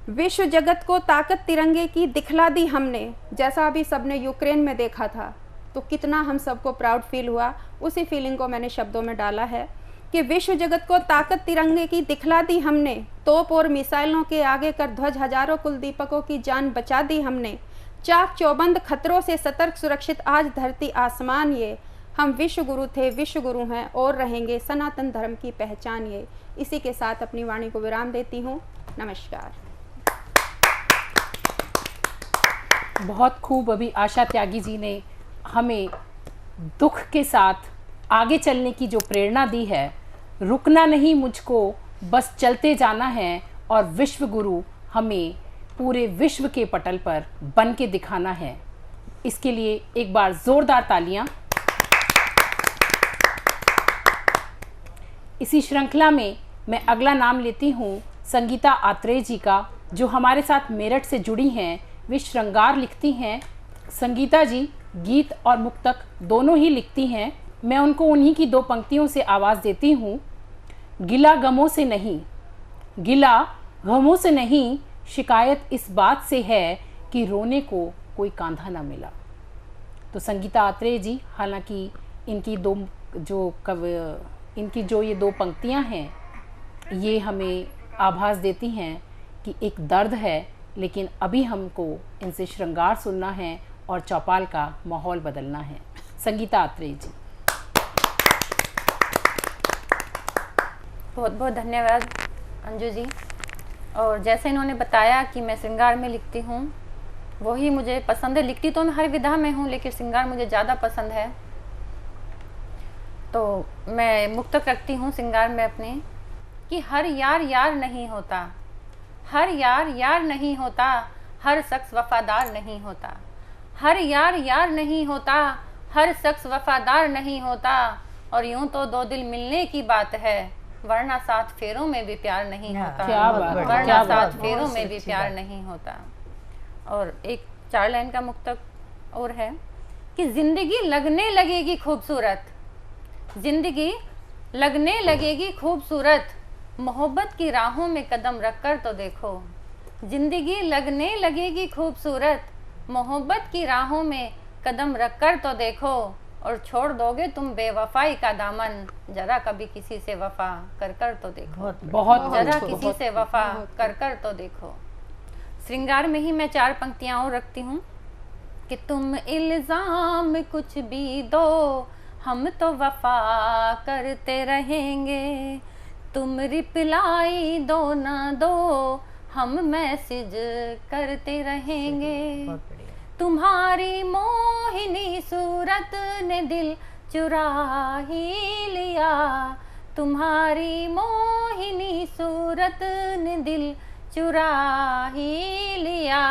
विश्व जगत को ताकत तिरंगे की दिखला दी हमने, जैसा अभी सबने यूक्रेन में देखा था, तो कितना हम सबको प्राउड फील हुआ, उसी फीलिंग को मैंने शब्दों में डाला है कि विश्व जगत को ताकत तिरंगे की दिखला दी हमने, तोप और मिसाइलों के आगे कर ध्वज हजारों कुलदीपकों की जान बचा दी हमने। चाक चौबंद खतरों से सतर्क सुरक्षित आज धरती आसमान ये। हम विश्व गुरु थे, विश्व गुरु हैं और रहेंगे, सनातन धर्म की पहचान ये। इसी के साथ अपनी वाणी को विराम देती हूँ। नमस्कार। बहुत खूब अभी आशा त्यागी जी ने हमें दुख के साथ आगे चलने की जो प्रेरणा दी है, रुकना नहीं मुझको, बस चलते जाना है, और विश्व गुरु हमें पूरे विश्व के पटल पर बन के दिखाना है। इसके लिए एक बार जोरदार तालियां। इसी श्रृंखला में मैं अगला नाम लेती हूँ संगीता आत्रेय जी का, जो हमारे साथ मेरठ से जुड़ी हैं। वे श्रृंगार लिखती हैं। संगीता जी गीत और मुक्तक दोनों ही लिखती हैं। मैं उनको उन्हीं की दो पंक्तियों से आवाज़ देती हूँ। गिला गमों से नहीं, गिला गमों से नहीं, शिकायत इस बात से है कि रोने को कोई कांधा ना मिला। तो संगीता आत्रेय जी, हालांकि इनकी ये दो पंक्तियां हैं, ये हमें आभास देती हैं कि एक दर्द है, लेकिन अभी हमको इनसे श्रृंगार सुनना है और चौपाल का माहौल बदलना है। संगीता आत्रेय जी। बहुत बहुत धन्यवाद अंजू जी। और जैसे इन्होंने बताया कि मैं श्रृंगार में लिखती हूँ, वही मुझे पसंद है। लिखती तो मैं हर विधा में हूँ, लेकिन श्रृंगार मुझे ज़्यादा पसंद है। तो मैं मुक्तक रखती हूँ श्रृंगार में अपने कि हर यार यार नहीं होता, हर यार यार नहीं होता, हर शख्स वफादार नहीं होता, हर यार यार नहीं होता, हर शख्स वफादार नहीं होता। और यूं तो दो दिल मिलने की बात है, वरना सात फेरों में भी प्यार नहीं होता, वरना सात फेरों में भी प्यार नहीं होता। और एक 4 लाइन का मुक्तक और है कि जिंदगी लगने लगेगी खूबसूरत, जिंदगी लगने लगेगी खूबसूरत, मोहब्बत की राहों में कदम रखकर तो देखो। जिंदगी लगने लगेगी खूबसूरत, मोहब्बत की राहों में कदम रखकर तो देखो। और छोड़ दोगे तुम बेवफाई का दामन, जरा कभी किसी से वफा कर कर तो देखो। बहुत जरा किसी से वफा कर कर तो देखो। श्रृंगार में ही मैं 4 पंक्तियां और रखती हूँ कि तुम इल्जाम कुछ भी दो, हम तो वफा करते रहेंगे। तुम रिप्लाई दो ना दो, हम मैसेज करते रहेंगे। तुम्हारी मोहिनी सूरत ने दिल चुरा ही लिया, तुम्हारी मोहिनी सूरत ने दिल चुरा ही लिया।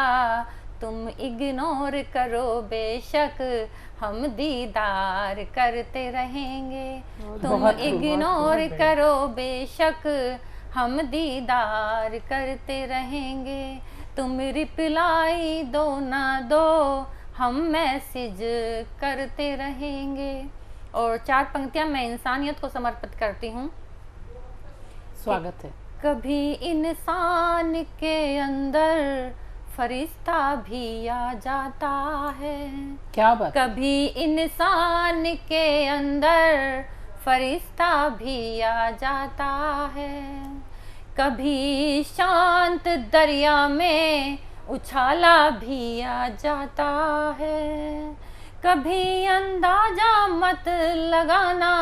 तुम इग्नोर करो बेशक, हम दीदार करते रहेंगे। तुम इग्नोर करो बेशक, हम दीदार करते रहेंगे। तुम रिप्लाई दो ना दो, हम मैसेज करते रहेंगे। और 4 पंक्तियां मैं इंसानियत को समर्पित करती हूँ। स्वागत है। कभी इंसान के अंदर फरिश्ता भी आ जाता है, क्या बात। कभी इंसान के अंदर फरिश्ता भी आ जाता है। कभी शांत दरिया में उछाला भी आ जाता है। कभी अंदाजा मत लगाना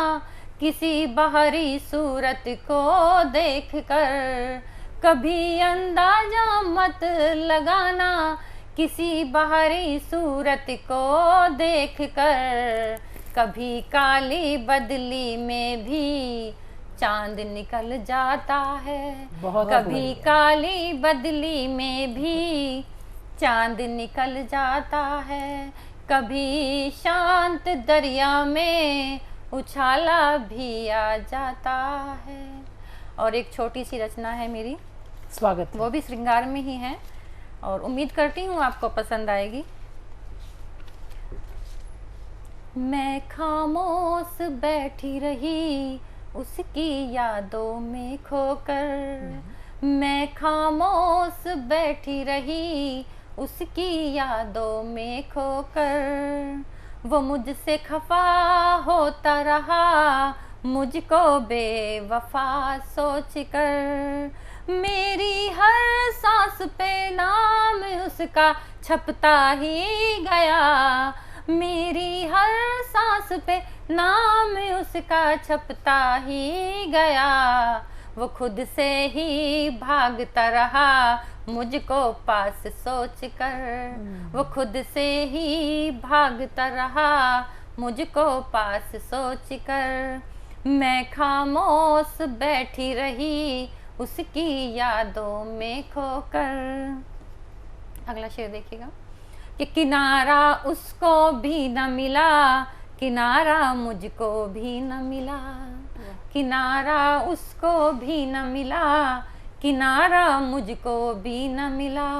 किसी बाहरी सूरत को देखकर, कभी अंदाजा मत लगाना किसी बाहरी सूरत को देखकर। कभी काली बदली में भी चांद निकल जाता है। बहुत कभी बढ़िया। काली बदली में भी चांद निकल जाता है, कभी शांत दरिया में उछाला भी आ जाता है। और एक छोटी सी रचना है मेरी, स्वागत है। वो भी श्रृंगार में ही है और उम्मीद करती हूँ आपको पसंद आएगी। मैं खामोश बैठी रही उसकी यादों में खोकर, मैं खामोश बैठी रही उसकी यादों में खोकर, वो मुझसे खफा होता रहा मुझको बेवफा सोच कर, मेरी हर सांस पे नाम उसका छपता ही गया, मेरी हर सांस पे नाम उसका छपता ही गया, वो खुद से ही भागता रहा मुझको पास सोच कर, वो खुद से ही भागता रहा मुझको पास सोच कर, मैं खामोश बैठी रही उसकी यादों में खोकर। अगला शेर देखिएगा कि किनारा उसको भी न मिला, किनारा मुझको भी न मिला, किनारा उसको भी न मिला, किनारा मुझको भी न मिला,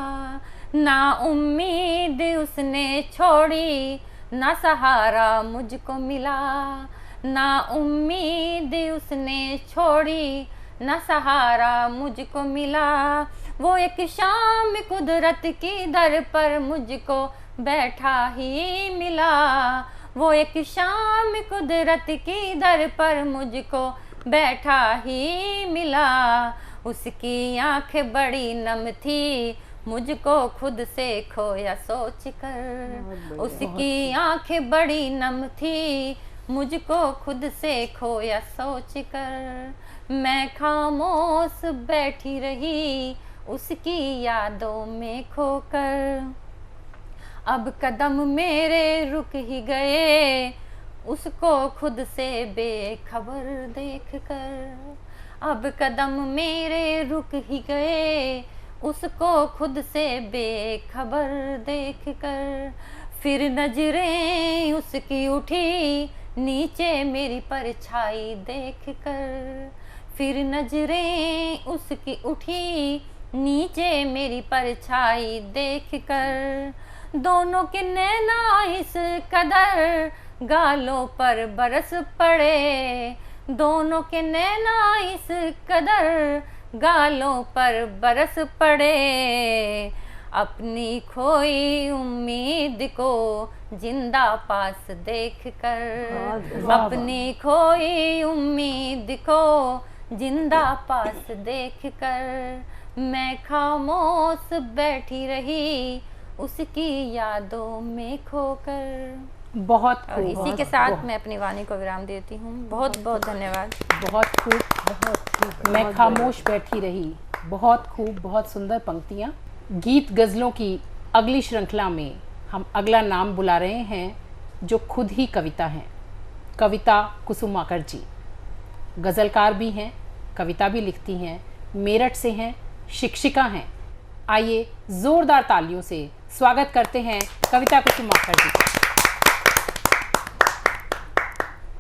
ना उम्मीद उसने छोड़ी ना सहारा मुझको मिला, ना उम्मीद उसने छोड़ी ना सहारा मुझको मिला, वो एक शाम कुदरत की दर पर मुझको बैठा ही मिला, वो एक शाम कुदरत की दर पर मुझको बैठा ही मिला, उसकी आंखें बड़ी नम थी मुझको खुद से खोया सोच कर, उसकी आंखें बड़ी नम थी मुझको खुद से खोया सोच कर, मैं खामोश बैठी रही उसकी यादों में खोकर, अब कदम मेरे रुक ही गए उसको खुद से बेखबर देख कर, अब कदम मेरे रुक ही गए उसको खुद से बेखबर देख कर, फिर नजरें उसकी उठी नीचे मेरी परछाई देख कर, फिर नजरें उसकी उठी नीचे मेरी परछाई देख कर, दोनों के नैना इस कदर गालों पर बरस पड़े, दोनों के नैना इस कदर गालों पर बरस पड़े, अपनी खोई उम्मीद को जिंदा पास देख कर, अपनी खोई उम्मीद को जिंदा पास देख कर, मैं खामोश बैठी रही उसकी यादों में खोकर। बहुत और खूब, इसी बहुत, के साथ बहुत, मैं अपनी वाणी को विराम देती हूँ। बहुत बहुत धन्यवाद। बहुत खूब, बहुत खूब। मैं खामोश बैठी रही, बहुत खूब, बहुत सुंदर पंक्तियाँ। गीत गज़लों की अगली श्रृंखला में हम अगला नाम बुला रहे हैं जो खुद ही कविता हैं। कविता कुसुमाकर जी गज़लकार भी हैं, कविता भी लिखती हैं, मेरठ से हैं, शिक्षिका हैं। आइए जोरदार तालियों से स्वागत करते हैं कविता कुसुमाकर जी का।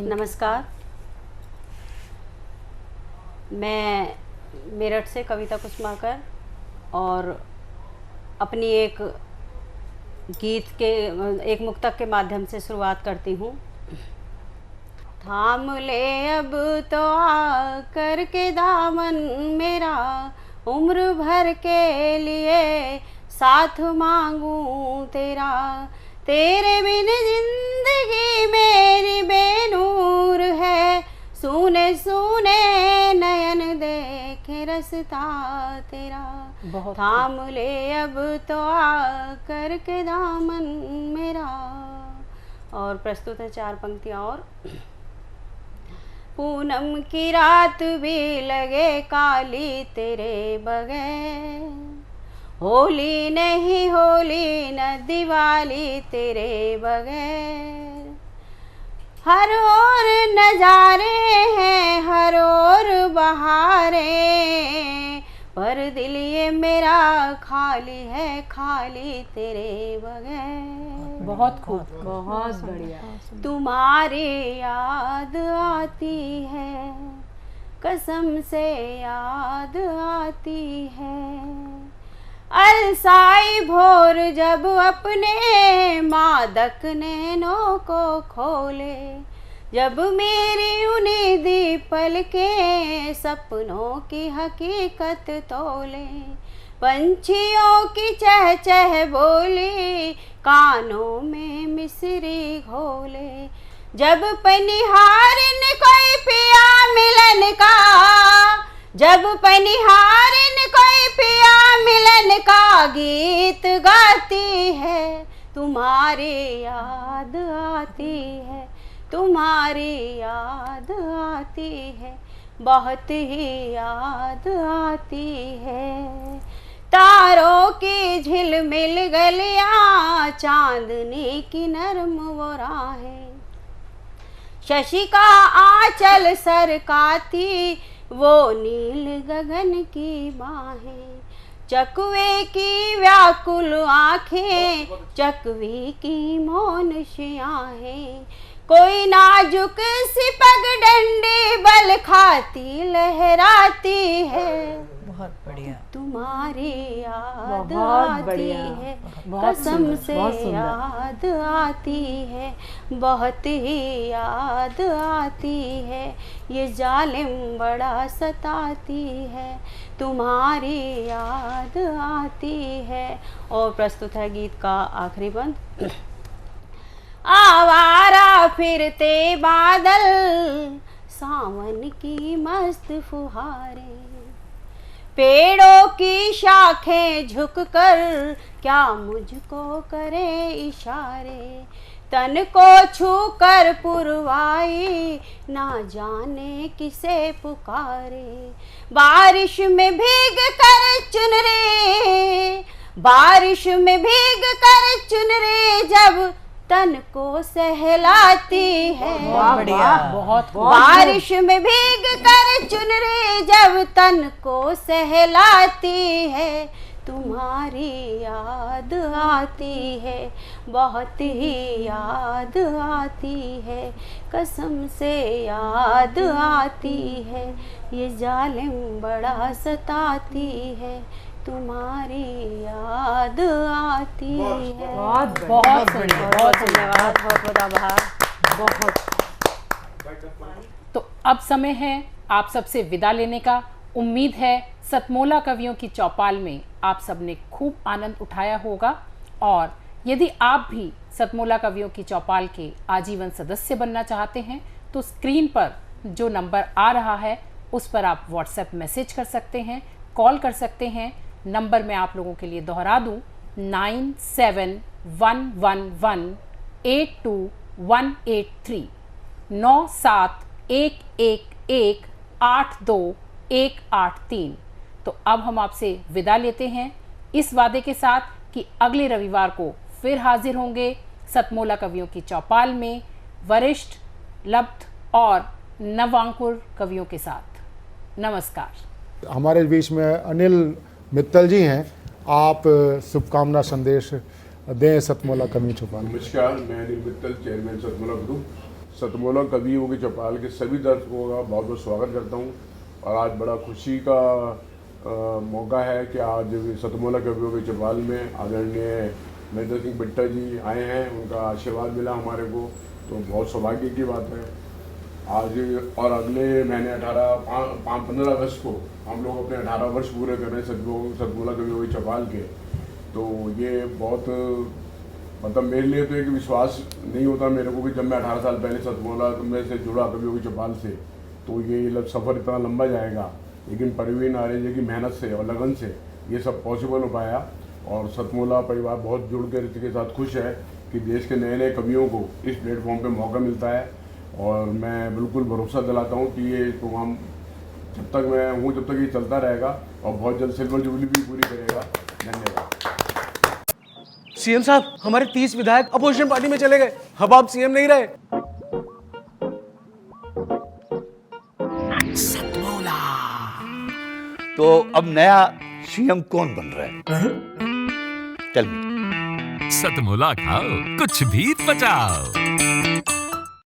नमस्कार, मैं मेरठ से कविता कुसुमाकर और अपनी एक गीत के एक मुक्तक के माध्यम से शुरुआत करती हूँ। थाम ले अब तो आ करके दामन मेरा, उम्र भर के लिए साथ मांगूं तेरा, तेरे बिन जिंदगी मेरी बेनूर है, सुने सुने नयन देखे रसता तेरा, थाम ले अब तो आ करके दामन मेरा। और प्रस्तुत है 4 पंक्तियाँ और। पूनम की रात भी लगे काली तेरे बगैर, होली नहीं होली न दिवाली तेरे बगैर, हर ओर नजारे हैं, हर ओर बहारें, पर दिल ये मेरा खाली है, खाली तेरे बगैर। बहुत खूब, बहुत बढ़िया। तुम्हारी याद आती है, कसम से याद आती है, अलसाई भोर जब अपने मादक नैनों को खोले, जब मेरी उन्नीदी पलकें सपनों की हकीकत तोले, पंछियों की चह चह बोली कानों में मिसरी घोले, जब पनिहारिन कोई पिया मिलन का, जब पनिहारिन कोई पिया मिलन का गीत गाती है, तुम्हारी याद आती है, तुम्हारी याद आती है, बहुत ही याद आती है। तारों की झिलमिल गलियां, चांदनी की नरम वो राहें, शशि का आंचल सरकाती वो नील गगन की बाहें, चकवे की व्याकुल आंखें, चकवी की मौन शियाहें, कोई नाजुक सी पगडंडी बल खाती लहराती है, बहुत बढ़िया। तुम्हारी याद बहुत आती बढ़िया। है, बहुत कसम सुंदर, से बहुत सुंदर। याद आती है, बहुत ही याद आती है, ये जालिम बड़ा सताती है, तुम्हारी याद आती है। और प्रस्तुत है गीत का आखिरी बंद। आवारा फिरते बादल, सावन की मस्त फुहारें, पेड़ों की शाखें झुककर क्या मुझको करे इशारे, तन को छूकर पुरवाई ना जाने किसे पुकारे, बारिश में भीग कर चुनरे, बारिश में भीग कर चुनरे जब तन को सहलाती है, बहुत बढ़िया। बहुत बारिश में भीग कर चुनरी जब तन को सहलाती है, तुम्हारी याद आती है, बहुत ही याद आती है, कसम से याद आती है, ये जालिम बड़ा सताती है, तुम्हारी याद आती है। बहुत सुंदर, बहुत धन्यवाद, बहुत बहुत आभार। बहुत। तो अब समय है आप सबसे विदा लेने का। उम्मीद है सतमोला कवियों की चौपाल में आप सबने खूब आनंद उठाया होगा, और यदि आप भी सतमोला कवियों की चौपाल के आजीवन सदस्य बनना चाहते हैं तो स्क्रीन पर जो नंबर आ रहा है उस पर आप व्हाट्सएप मैसेज कर सकते हैं, कॉल कर सकते हैं। नंबर मैं आप लोगों के लिए दोहरा दूं, 9711182183, 9711182183। तो अब हम आपसे विदा लेते हैं इस वादे के साथ कि अगले रविवार को फिर हाजिर होंगे सतमोला कवियों की चौपाल में वरिष्ठ, लब्ध और नवांकुर कवियों के साथ। नमस्कार। हमारे बीच में अनिल मित्तल जी हैं, आप शुभकामना संदेश दें सतमोला कवि चौपाल। नमस्कार, मैं अनिल मित्तल, चेयरमैन सतमोला ग्रुप। सतमोला कवियों की चौपाल के सभी दर्शकों का बहुत बहुत स्वागत करता हूं, और आज बड़ा खुशी का मौका है कि आज सतमोला कवियों की चौपाल में आदरणीय महेंद्र सिंह बिट्टा जी आए हैं, उनका आशीर्वाद मिला हमारे को, तो बहुत सौभाग्य की बात है। आज और अगले महीने 15 अगस्त को हम लोग अपने 18 वर्ष पूरे कर रहे हैं सतमोला कवियों की चौपाल के। तो ये बहुत मतलब मेरे लिए तो एक विश्वास नहीं होता मेरे को कि जब मैं 18 साल पहले सतमोला में से जुड़ा कवियों की चौपाल से, तो ये सफ़र इतना लंबा जाएगा, लेकिन परवीन आर्य जी की मेहनत से और लगन से ये सब पॉसिबल हो पाया। और सतमोला परिवार बहुत जुड़ कर इसके साथ खुश है कि देश के नए नए कवियों को इस प्लेटफॉर्म पे मौका मिलता है, और मैं बिल्कुल भरोसा दिलाता हूँ कि ये प्रोग्राम जब तक मैं हूँ जब तक ये चलता रहेगा, और बहुत जल्द सिल्वर जुबली भी पूरी करेगा। धन्यवाद। सीएम साहब, हमारे 30 विधायक अपोजिशन पार्टी में चले गए, अब आप सीएम नहीं रहे। तो अब नया सीएम कौन बन रहा है? Tell me. सतमोला खाओ, कुछ भी पचाओ।